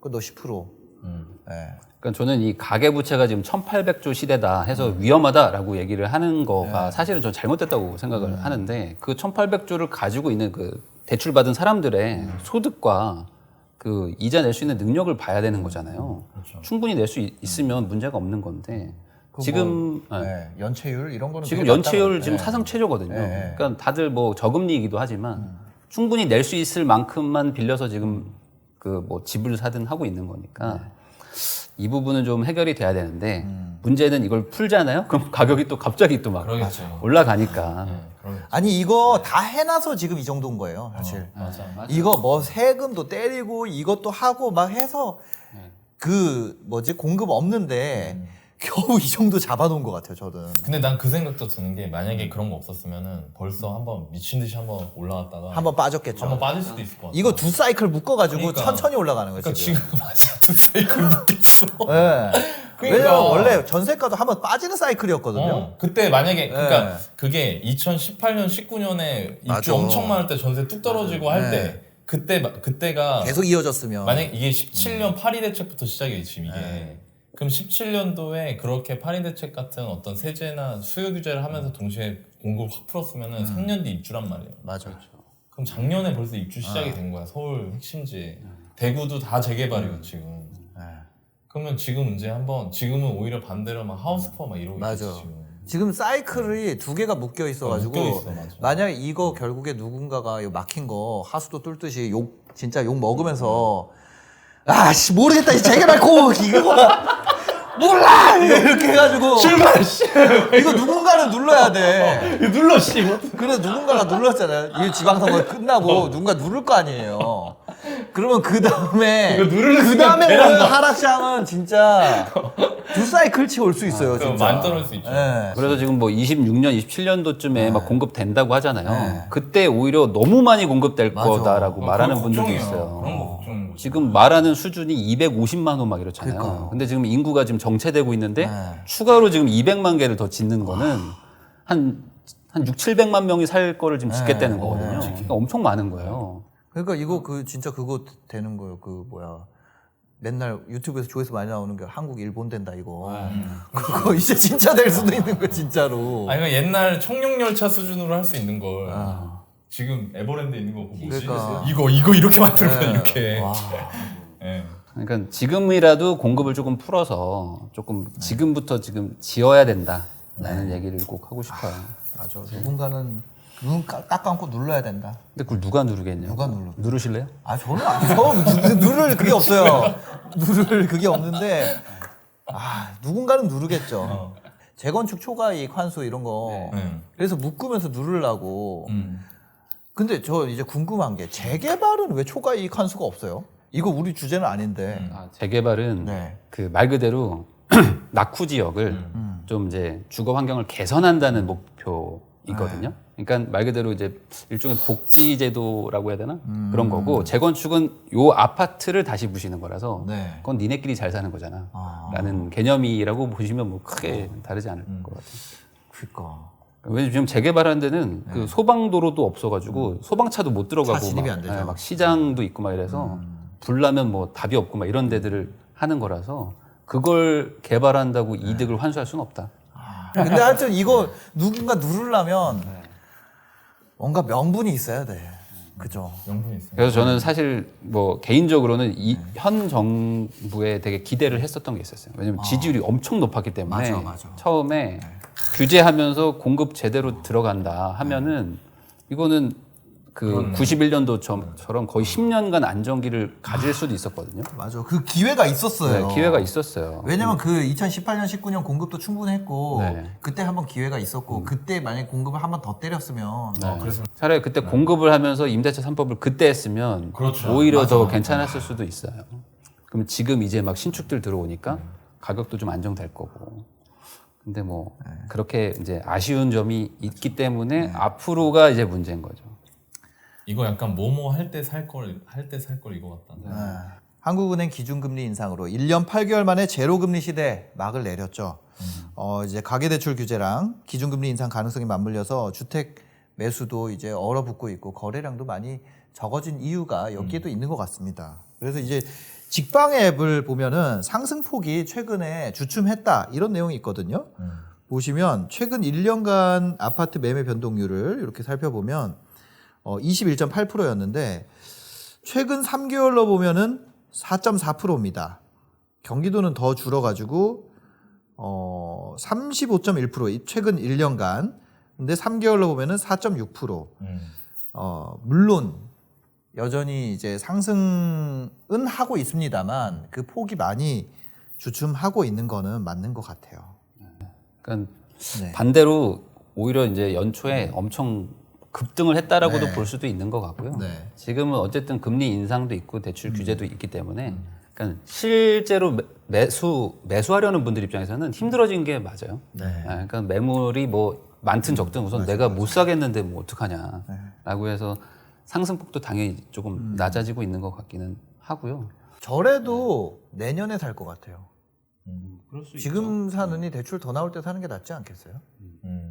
Speaker 1: 그 너 10%. 네.
Speaker 2: 그러니까 저는 이 가계부채가 지금 1800조 시대다 해서 위험하다라고 얘기를 하는 거가 사실은 전 잘못됐다고 생각을 하는데 그 1800조를 가지고 있는 그 대출받은 사람들의 소득과 그 이자 낼 수 있는 능력을 봐야 되는 거잖아요.
Speaker 3: 그렇죠.
Speaker 2: 충분히 낼 수 있으면 문제가 없는 건데 지금
Speaker 1: 연체율 이런 거는
Speaker 2: 지금
Speaker 1: 되게
Speaker 2: 연체율
Speaker 1: 낮다고-
Speaker 2: 지금
Speaker 1: 네.
Speaker 2: 사상 최저거든요.
Speaker 1: 네.
Speaker 2: 그러니까 다들 뭐 저금리이기도 하지만 충분히 낼 수 있을 만큼만 빌려서 지금 그 뭐 집을 사든 하고 있는 거니까 이 부분은 좀 해결이 돼야 되는데 문제는 이걸 풀잖아요. 그럼 가격이 또 갑자기 또 막
Speaker 3: 그러겠죠.
Speaker 2: 올라가니까.
Speaker 3: 그러겠죠.
Speaker 1: 아니 이거 다 해놔서 지금 이 정도인 거예요 사실.
Speaker 3: 맞아.
Speaker 1: 이거 뭐 세금도 때리고 이것도 하고 막 해서 그 뭐지 공급 없는데 겨우 이 정도 잡아놓은 것 같아요 저는.
Speaker 3: 근데 난 그 생각도 드는 게 만약에 그런 거 없었으면은 벌써 한번 미친 듯이 한번 올라갔다가
Speaker 1: 한번 빠졌겠죠.
Speaker 3: 한번 빠질 수도 있을 것 같아.
Speaker 1: 이거 두 사이클 묶어가지고
Speaker 3: 그러니까.
Speaker 1: 천천히 올라가는 거예요
Speaker 3: 그러니까
Speaker 1: 지금.
Speaker 3: 지금 맞아 두 사이클 묶였어.
Speaker 1: 네.
Speaker 3: 그러니까.
Speaker 1: 왜냐면 원래 전세가도 한번 빠지는 사이클이었거든요.
Speaker 3: 그때 만약에 그러니까
Speaker 1: 네.
Speaker 3: 그게 2018년 19년에 입주
Speaker 1: 맞아.
Speaker 3: 엄청 많을 때 전세 뚝 떨어지고 할 때 그때가
Speaker 1: 계속 이어졌으면.
Speaker 3: 만약 이게 17년 파리 대책부터 시작이에요 지금 이게. 그럼 17년도에 그렇게 파리 대책 같은 어떤 세제나 수요 규제를 하면서 동시에 공급을 확 풀었으면은 3년 뒤 입주란 말이에요.
Speaker 1: 맞아.
Speaker 3: 그럼 작년에 벌써 입주 시작이 된 거야 서울 핵심지에. 대구도 다 재개발이고 지금.
Speaker 1: 네.
Speaker 3: 그러면 지금 이제 지금은 오히려 반대로 막 하우스퍼 막 이러고
Speaker 1: 맞아.
Speaker 3: 있지 지금.
Speaker 1: 지금 사이클이 두 개가 묶여 있어가지고
Speaker 3: 묶여 있어, 맞아.
Speaker 1: 만약에 이거 결국에 누군가가 이거 막힌 거 하수도 뚫듯이 진짜 욕 먹으면서 아씨 모르겠다 이 재개발 꼭 이거 몰라 이렇게 해가지고
Speaker 3: 출발 씨.
Speaker 1: 이거 누군가는 눌러야 돼.
Speaker 3: 눌러 씨.
Speaker 1: 그래 누군가가 눌렀잖아요. 이 지방선거 끝나고 누군가 누를 거 아니에요. 그러면 그 다음에
Speaker 3: 이거 누르는
Speaker 1: 그 다음에
Speaker 3: 순간
Speaker 1: 오는 하락장은 진짜 두 사이클 치고 올 수 있어요.
Speaker 3: 그럼
Speaker 1: 진짜.
Speaker 3: 많이 떨어질 수 있죠.
Speaker 1: 네.
Speaker 2: 그래서 지금 뭐 26년, 27년도쯤에 막 공급된다고 하잖아요. 그때 오히려 너무 많이 공급될
Speaker 1: 맞아.
Speaker 2: 거다라고 말하는
Speaker 3: 그거
Speaker 2: 분들도
Speaker 3: 걱정이에요.
Speaker 2: 있어요.
Speaker 3: 그런 거 걱정인 거지.
Speaker 2: 지금 말하는 수준이 250만 원 막 이렇잖아요.
Speaker 1: 그러니까요.
Speaker 2: 근데 지금 인구가 지금 정체되고 있는데
Speaker 1: 네.
Speaker 2: 추가로 지금 200만 개를 더 짓는 거는 한 6, 700만 명이 살 거를 지금 짓겠다는 거거든요. 그러니까 엄청 많은 거예요.
Speaker 1: 그러니까 이거 그 진짜 그거 되는 거예요. 그 뭐야 맨날 유튜브에서 조회수 많이 나오는 게 한국 일본 된다 이거. 그거 이제 진짜 될 수도 있는 거예요 진짜로.
Speaker 3: 아니 그러니까 옛날 청룡열차 수준으로 할 수 있는 걸 지금 에버랜드 있는 거 보고
Speaker 1: 그러니까.
Speaker 3: 이거 이렇게 만들 거야 이렇게.
Speaker 1: 와.
Speaker 3: 예.
Speaker 2: 그러니까 지금이라도 공급을 조금 풀어서 조금 지금부터 지금 지어야 된다라는 얘기를 꼭 하고 싶어요.
Speaker 1: 맞아. 누군가는 눈 딱 감고 눌러야 된다.
Speaker 2: 근데 그걸 누가 누르겠냐?
Speaker 1: 누가 누르?
Speaker 2: 누르실래요?
Speaker 1: 아 저는 누를 그게 없어요. 누를 그게 없는데 누군가는 누르겠죠. 재건축 초과이익 환수 이런 거.
Speaker 3: 네.
Speaker 1: 그래서 묶으면서 누르려고. 근데 저 이제 궁금한 게 재개발은 왜 초과이익 한수가 없어요? 이거 우리 주제는 아닌데.
Speaker 2: 재개발은
Speaker 1: 네.
Speaker 2: 그 말 그대로 낙후 지역을 좀 이제 주거 환경을 개선한다는 목표이거든요. 그러니까 말 그대로 이제 일종의 복지 제도라고 해야 되나 그런 거고 재건축은 요 아파트를 다시 부시는 거라서
Speaker 1: 네.
Speaker 2: 그건 니네끼리 잘 사는 거잖아라는 개념이라고 보시면 뭐 크게 다르지 않을 것 같아요.
Speaker 1: 그러니까.
Speaker 2: 왜냐면 지금 재개발하는 데는 그 소방도로도 없어가지고 소방차도 못 들어가고
Speaker 1: 차 진입이 안 되죠.
Speaker 2: 막 시장도 있고 막 이래서 불 나면 뭐 답이 없고 막 이런 데들을 하는 거라서 그걸 개발한다고 이득을 환수할 수는 없다.
Speaker 1: 근데 하여튼 이거 누군가 누르려면 뭔가 명분이 있어야 돼. 그죠?
Speaker 3: 명분이 있어요.
Speaker 2: 그래서 저는 사실 뭐 개인적으로는 이 현 정부에 되게 기대를 했었던 게 있었어요. 왜냐면 지지율이 엄청 높았기 때문에
Speaker 1: 맞아.
Speaker 2: 처음에 규제하면서 공급 제대로 들어간다 하면은 이거는 그 91년도처럼 거의 10년간 안정기를 가질 수도 있었거든요.
Speaker 1: 맞아. 그 기회가 있었어요.
Speaker 2: 네, 기회가 있었어요.
Speaker 1: 왜냐면 그 2018년, 19년 공급도 충분했고
Speaker 2: 네.
Speaker 1: 그때 한번 기회가 있었고 그때 만약에 공급을 한 번 더 때렸으면
Speaker 3: 그래서
Speaker 2: 차라리 그때 공급을 하면서 임대차 3법을 그때 했으면
Speaker 3: 그렇죠.
Speaker 2: 오히려 더 괜찮았을 수도 있어요. 그럼 지금 이제 막 신축들 들어오니까 가격도 좀 안정될 거고. 근데 뭐 그렇게 이제 아쉬운 점이 있기 때문에 앞으로가 이제 문제인 거죠.
Speaker 3: 이거 약간 뭐뭐 할 때 살 걸 이거 같다.
Speaker 1: 한국은행 기준금리 인상으로 1년 8개월 만에 제로금리 시대 막을 내렸죠. 이제 가계대출 규제랑 기준금리 인상 가능성이 맞물려서 주택 매수도 이제 얼어붙고 있고 거래량도 많이 적어진 이유가 여기에도 있는 것 같습니다. 그래서 이제 직방 앱을 보면은 상승폭이 최근에 주춤했다 이런 내용이 있거든요. 보시면 최근 1년간 아파트 매매 변동률을 이렇게 살펴보면 21.8%였는데 최근 3개월로 보면은 4.4%입니다. 경기도는 더 줄어가지고 35.1% 최근 1년간. 근데 3개월로 보면은 4.6%. 물론 여전히 이제 상승은 하고 있습니다만 그 폭이 많이 주춤하고 있는 거는 맞는 것 같아요.
Speaker 2: 그러니까
Speaker 1: 네.
Speaker 2: 반대로 오히려 이제 연초에 엄청 급등을 했다라고도
Speaker 1: 네.
Speaker 2: 볼 수도 있는 것 같고요.
Speaker 1: 네.
Speaker 2: 지금은 어쨌든 금리 인상도 있고 대출 규제도 있기 때문에 그러니까 실제로 매수하려는 분들 입장에서는 힘들어진 게 맞아요.
Speaker 1: 네.
Speaker 2: 그러니까 매물이 뭐 많든 적든 우선 내가 못 사겠는데 뭐 어떡하냐라고 해서 상승폭도 당연히 조금 낮아지고 있는 것 같기는 하고요.
Speaker 1: 저래도 내년에 살 것 같아요.
Speaker 2: 그럴 수
Speaker 1: 지금 사느니 대출 더 나올 때 사는 게 낫지 않겠어요?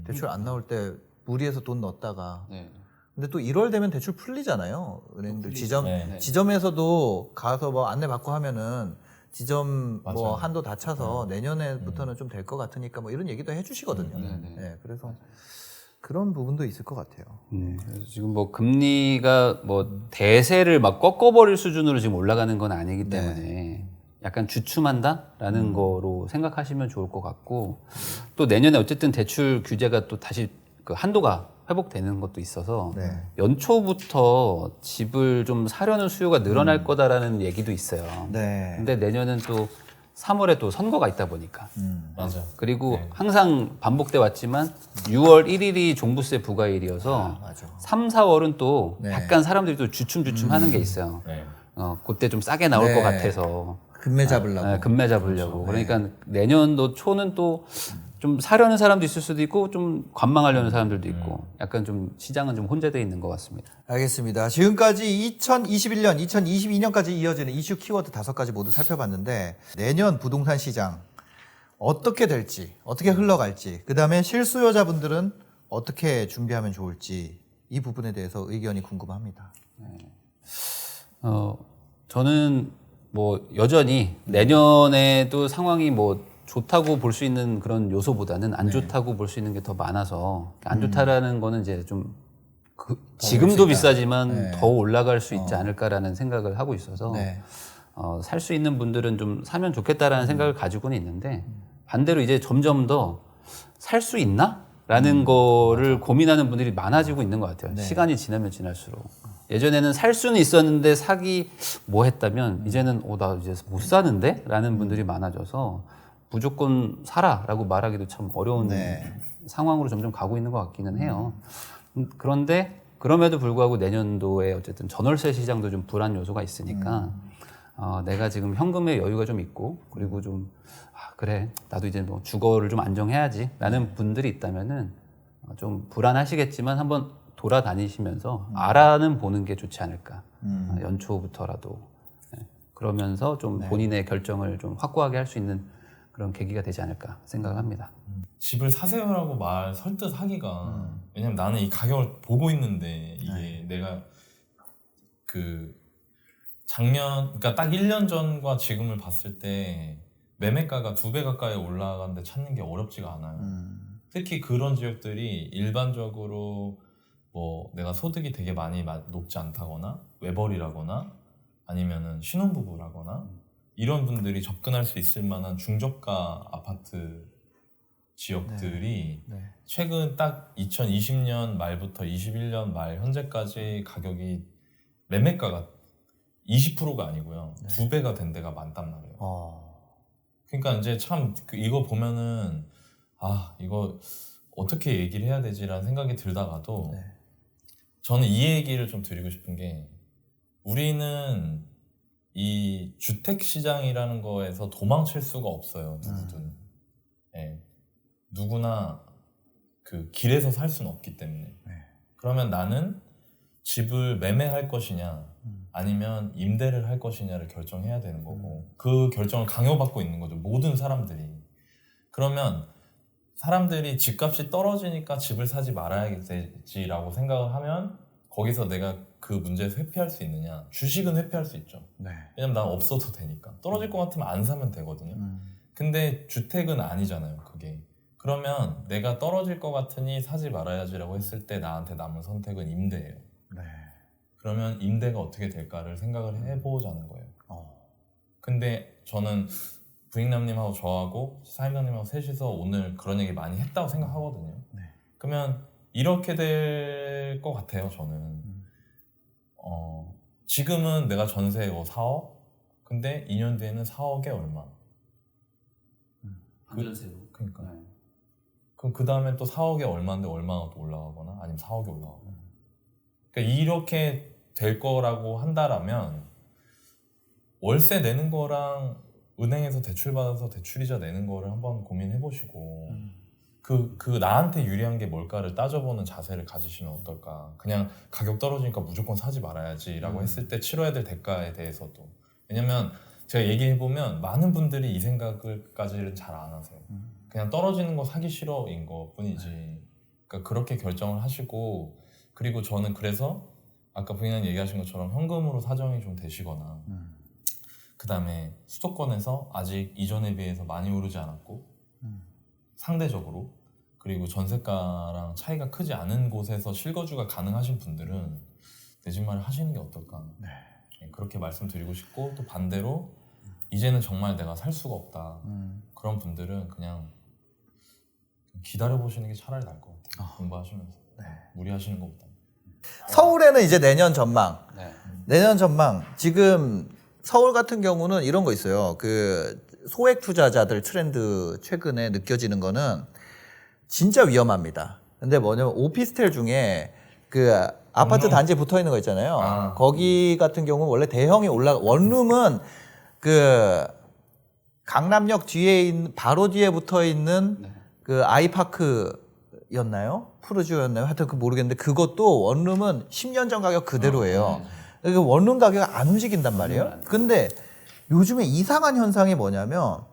Speaker 1: 대출 안 나올 때 무리해서 돈 넣었다가
Speaker 2: 네.
Speaker 1: 근데 또 1월 되면 대출 풀리잖아요. 은행들 지점
Speaker 3: 네.
Speaker 1: 지점에서도 가서 뭐 안내 받고 하면은 지점 뭐
Speaker 3: 맞아요.
Speaker 1: 한도 다 차서 내년에부터는 좀 될 것 같으니까 뭐 이런 얘기도 해주시거든요. 네, 그래서 그런 부분도 있을 것 같아요.
Speaker 2: 그래서 지금 뭐 금리가 뭐 대세를 막 꺾어버릴 수준으로 지금 올라가는 건 아니기 때문에 약간 주춤한다라는 거로 생각하시면 좋을 것 같고 또 내년에 어쨌든 대출 규제가 또 다시 그 한도가 회복되는 것도 있어서
Speaker 1: 네.
Speaker 2: 연초부터 집을 좀 사려는 수요가 늘어날 거다라는 얘기도 있어요.
Speaker 1: 네.
Speaker 2: 근데 내년은 또 3월에 또 선거가 있다 보니까
Speaker 3: 맞아.
Speaker 2: 그리고 항상 반복돼 왔지만 6월 1일이 종부세 부과일이어서
Speaker 1: 맞아.
Speaker 2: 3, 4월은 또
Speaker 1: 네.
Speaker 2: 약간 사람들이 또 주춤주춤 하는 게 있어요.
Speaker 3: 네.
Speaker 2: 그때 좀 싸게 나올
Speaker 1: 네.
Speaker 2: 것 같아서
Speaker 1: 금매 잡으려고.
Speaker 2: 네, 금매 잡으려고. 그러니까 내년도 초는 또 좀 사려는 사람도 있을 수도 있고 좀 관망하려는 사람들도 있고 약간 좀 시장은 좀 혼재되어 있는 것 같습니다.
Speaker 1: 알겠습니다. 지금까지 2021년, 2022년까지 이어지는 이슈 키워드 5가지 모두 살펴봤는데 내년 부동산 시장 어떻게 될지, 어떻게 흘러갈지, 그 다음에 실수요자분들은 어떻게 준비하면 좋을지 이 부분에 대해서 의견이 궁금합니다.
Speaker 2: 저는 뭐 여전히 내년에도 상황이 뭐 좋다고 볼 수 있는 그런 요소보다는 안 좋다고 볼 수 있는 게 더 많아서 안 좋다라는 거는 이제 좀 지금도 비싸지만 더 올라갈 수 있지 않을까라는 생각을 하고 있어서
Speaker 1: 네.
Speaker 2: 살 수 있는 분들은 좀 사면 좋겠다라는 생각을 가지고는 있는데 반대로 이제 점점 더 살 수 있나? 라는 거를 고민하는 분들이 많아지고 있는 것 같아요. 시간이 지나면 지날수록. 예전에는 살 수는 있었는데 사기 뭐 했다면 이제는 나 이제 못 사는데? 라는 분들이 많아져서 무조건 사라라고 말하기도 참 어려운 상황으로 점점 가고 있는 것 같기는 해요. 그런데 그럼에도 불구하고 내년도에 어쨌든 전월세 시장도 좀 불안 요소가 있으니까 내가 지금 현금의 여유가 좀 있고 그리고 좀 그래 나도 이제 뭐 주거를 좀 안정해야지라는 분들이 있다면은 좀 불안하시겠지만 한번 돌아다니시면서 알아는 보는 게 좋지 않을까. 연초부터라도 그러면서 좀 본인의 결정을 좀 확고하게 할 수 있는 그런 계기가 되지 않을까 생각합니다.
Speaker 3: 집을 사세요라고 설득 하기가 왜냐면 나는 이 가격을 보고 있는데 이게 내가 그 작년 그러니까 딱 1년 전과 지금을 봤을 때 매매가가 2배 가까이 올라가는데 찾는 게 어렵지가 않아요. 특히 그런 지역들이 일반적으로 뭐 내가 소득이 되게 많이 높지 않다거나 외벌이라거나 아니면은 신혼부부라거나 이런 분들이 접근할 수 있을 만한 중저가 아파트 지역들이 최근 딱 2020년 말부터 21년 말 현재까지 가격이 매매가가 20%가 아니고요. 2배가 된 데가 많단 말이에요. 그러니까 이제 참 이거 보면은 이거 어떻게 얘기를 해야 되지라는 생각이 들다가도 저는 이 얘기를 좀 드리고 싶은 게 우리는 이 주택시장이라는 거에서 도망칠 수가 없어요. 누구든. 누구나 그 길에서 살 수는 없기 때문에. 그러면 나는 집을 매매할 것이냐 아니면 임대를 할 것이냐를 결정해야 되는 거고 그 결정을 강요받고 있는 거죠. 모든 사람들이. 그러면 사람들이 집값이 떨어지니까 집을 사지 말아야겠지라고 생각을 하면 거기서 내가 그 문제에서 회피할 수 있느냐? 주식은 회피할 수 있죠. 왜냐면 난 없어도 되니까. 떨어질 것 같으면 안 사면 되거든요. 근데 주택은 아니잖아요, 그게. 그러면 내가 떨어질 것 같으니 사지 말아야지라고 했을 때 나한테 남은 선택은 임대예요. 그러면 임대가 어떻게 될까를 생각을 해보자는 거예요. 근데 저는 부익남님하고 저하고 사임당님하고 셋이서 오늘 그런 얘기 많이 했다고 생각하거든요. 그러면 이렇게 될 것 같아요, 저는. 지금은 내가 전세 4억? 근데 2년 뒤에는 4억에 얼마?
Speaker 2: 전세로.
Speaker 3: 그러니까. 그럼 그 다음에 또 4억에 얼마인데 얼마가 또 올라가거나 아니면 4억이 올라가고. 그러니까 이렇게 될 거라고 한다라면 월세 내는 거랑 은행에서 대출 받아서 대출이자 내는 거를 한번 고민해 보시고 그 나한테 유리한 게 뭘까를 따져보는 자세를 가지시면 어떨까. 그냥 가격 떨어지니까 무조건 사지 말아야지라고 했을 때 치러야 될 대가에 대해서도. 왜냐면 제가 얘기해보면 많은 분들이 이 생각을까지는 잘 안 하세요. 그냥 떨어지는 거 사기 싫어인 것 뿐이지. 그러니까 그렇게 결정을 하시고 그리고 저는 그래서 아까 부인님 얘기하신 것처럼 현금으로 사정이 좀 되시거나 그 다음에 수도권에서 아직 이전에 비해서 많이 오르지 않았고 상대적으로 그리고 전세가랑 차이가 크지 않은 곳에서 실거주가 가능하신 분들은 내 집 마련 하시는 게 어떨까. 그렇게 말씀드리고 싶고 또 반대로 이제는 정말 내가 살 수가 없다. 그런 분들은 그냥 기다려보시는 게 차라리 나을 것 같아요. 공부하시면서. 무리하시는 것보다.
Speaker 1: 서울에는 이제 내년 전망. 내년 전망. 지금 서울 같은 경우는 이런 거 있어요. 그 소액 투자자들 트렌드 최근에 느껴지는 거는 진짜 위험합니다. 근데 뭐냐면 오피스텔 중에 그 아파트 단지에 붙어 있는 거 있잖아요. 거기 같은 경우는 원래 대형이 원룸은 그 강남역 뒤에 있는 바로 뒤에 붙어 있는 그 아이파크였나요? 푸르지오였나요? 하여튼 그 모르겠는데 그것도 원룸은 10년 전 가격 그대로예요. 그러니까 원룸 가격이 안 움직인단 말이에요. 근데 요즘에 이상한 현상이 뭐냐면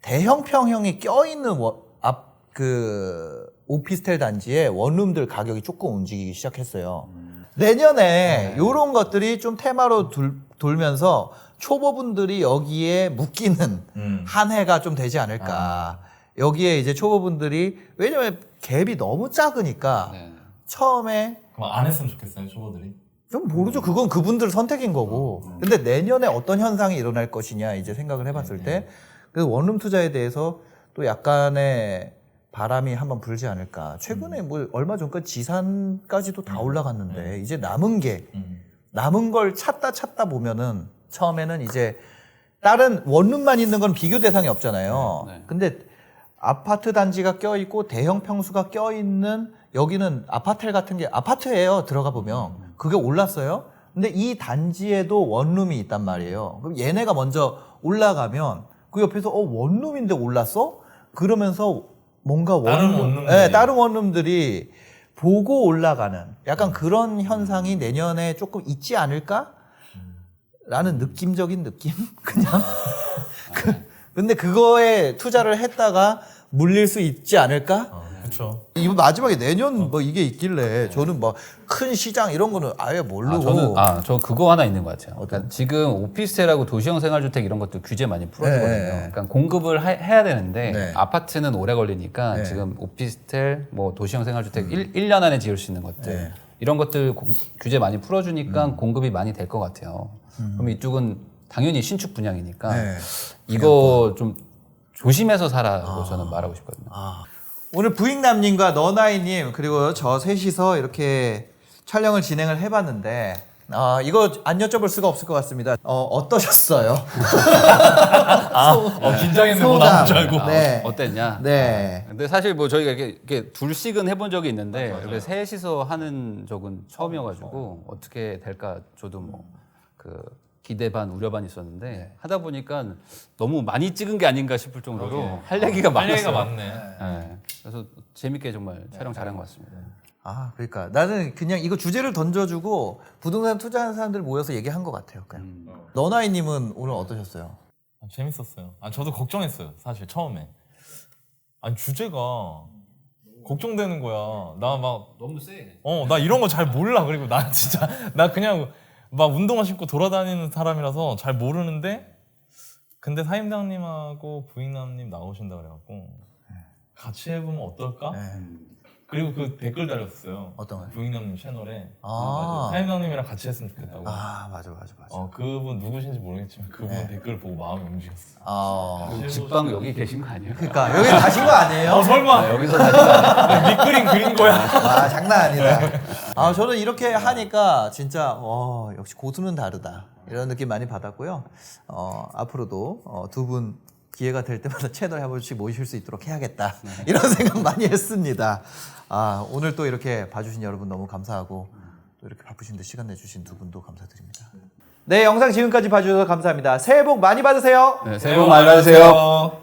Speaker 1: 대형 평형이 껴있는 그 오피스텔 단지에 원룸들 가격이 조금 움직이기 시작했어요. 내년에 이런 것들이 좀 테마로 돌면서 초보분들이 여기에 묶이는 한 해가 좀 되지 않을까. 여기에 이제 초보분들이 왜냐면 갭이 너무 작으니까 처음에
Speaker 3: 그럼 안 했으면 좋겠어요, 초보들이.
Speaker 1: 좀 모르죠. 그건 그분들 선택인 거고. 근데 내년에 어떤 현상이 일어날 것이냐 이제 생각을 해봤을 때 그 원룸 투자에 대해서 또 약간의 바람이 한번 불지 않을까. 최근에 뭐 얼마 전까지 지산까지도 다 올라갔는데 이제 남은 걸 찾다 보면은 처음에는 이제 다른 원룸만 있는 건 비교 대상이 없잖아요. 근데 아파트 단지가 껴있고 대형 평수가 껴있는 여기는 아파텔 같은 게 아파트예요. 들어가 보면 그게 올랐어요. 근데 이 단지에도 원룸이 있단 말이에요. 그럼 얘네가 먼저 올라가면 그 옆에서 원룸인데 올랐어? 그러면서 뭔가
Speaker 3: 다른 원룸들이.
Speaker 1: 네, 다른 원룸들이 보고 올라가는 약간 그런 현상이 내년에 조금 있지 않을까? 라는 느낌적인 느낌? 그냥. 근데 그거에 투자를 했다가 물릴 수 있지 않을까?
Speaker 3: 그렇죠.
Speaker 1: 이번 마지막에 내년 뭐 이게 있길래 저는 뭐 큰 시장 이런 거는 아예 모르고.
Speaker 2: 저 그거 하나 있는 것 같아요. 그러니까 지금 오피스텔하고 도시형 생활주택 이런 것도 규제 많이 풀어주거든요.
Speaker 1: 네.
Speaker 2: 그러니까 공급을 해야 되는데
Speaker 1: 네.
Speaker 2: 아파트는 오래 걸리니까
Speaker 1: 네.
Speaker 2: 지금 오피스텔, 뭐 도시형 생활주택 1년 안에 지을 수 있는 것들
Speaker 1: 네.
Speaker 2: 이런 것들 규제 많이 풀어주니까 공급이 많이 될 것 같아요. 그럼 이쪽은 당연히 신축 분양이니까
Speaker 1: 네.
Speaker 2: 이거 좀 조심해서 사라고 저는 말하고 싶거든요.
Speaker 1: 오늘 부익남님과 너나이님 그리고 저 셋이서 이렇게 촬영을 진행을 해봤는데 이거 안 여쭤볼 수가 없을 것 같습니다. 어떠셨어요?
Speaker 3: 긴장했네. 뭐
Speaker 1: 소감.
Speaker 3: 나온 줄 알고.
Speaker 1: 네.
Speaker 2: 어땠냐?
Speaker 1: 네.
Speaker 2: 근데 사실 뭐 저희가 이렇게 둘씩은 해본 적이 있는데 이렇게 셋이서 하는 적은 처음이어가지고 어떻게 될까 저도 뭐 그 기대 반 우려 반 있었는데 하다 보니까 너무 많이 찍은 게 아닌가 싶을 정도로 할 얘기가
Speaker 3: 할 얘기가
Speaker 2: 많았어요.
Speaker 3: 많네.
Speaker 2: 네. 그래서 재밌게 정말 촬영 잘한 것 같습니다.
Speaker 1: 그러니까 나는 그냥 이거 주제를 던져주고 부동산 투자하는 사람들 모여서 얘기한 것 같아요. 그냥. 너나이님은 오늘 어떠셨어요?
Speaker 3: 재밌었어요. 저도 걱정했어요. 사실 처음에. 주제가 걱정되는 거야. 나 막
Speaker 2: 너무 세.
Speaker 3: 나 이런 거 잘 몰라. 그리고 나 진짜 나 그냥 막 운동화 신고 돌아다니는 사람이라서 잘 모르는데 근데 사임당님하고 부익남님 나오신다 그래갖고 같이 해보면 어떨까? 그리고 그 댓글 달렸어요.
Speaker 1: 어떤 거요?
Speaker 3: 부익남님 채널에
Speaker 1: 아.
Speaker 3: 사임당님이랑 같이 했으면 좋겠다고.
Speaker 1: 맞아.
Speaker 3: 그분 누구신지 모르겠지만 그분 댓글 보고 마음이 움직였어.
Speaker 2: 직방 여기 계신 거 아니에요?
Speaker 1: 그러니까 여기 가신 거 아니에요?
Speaker 3: 설마
Speaker 2: 여기서 다시 가.
Speaker 3: 밑그림 그린 거야?
Speaker 1: 장난 아니다. 저는 이렇게 하니까 진짜 역시 고수는 다르다 이런 느낌 많이 받았고요. 앞으로도 두 분 기회가 될 때마다 채널 한 번씩 모실 수 있도록 해야겠다 이런 생각 많이 했습니다. 오늘 또 이렇게 봐주신 여러분 너무 감사하고 또 이렇게 바쁘신데 시간 내주신 두 분도 감사드립니다. 네, 영상 지금까지 봐주셔서 감사합니다. 새해 복 많이 받으세요.
Speaker 2: 네, 새해 복 많이 받으세요.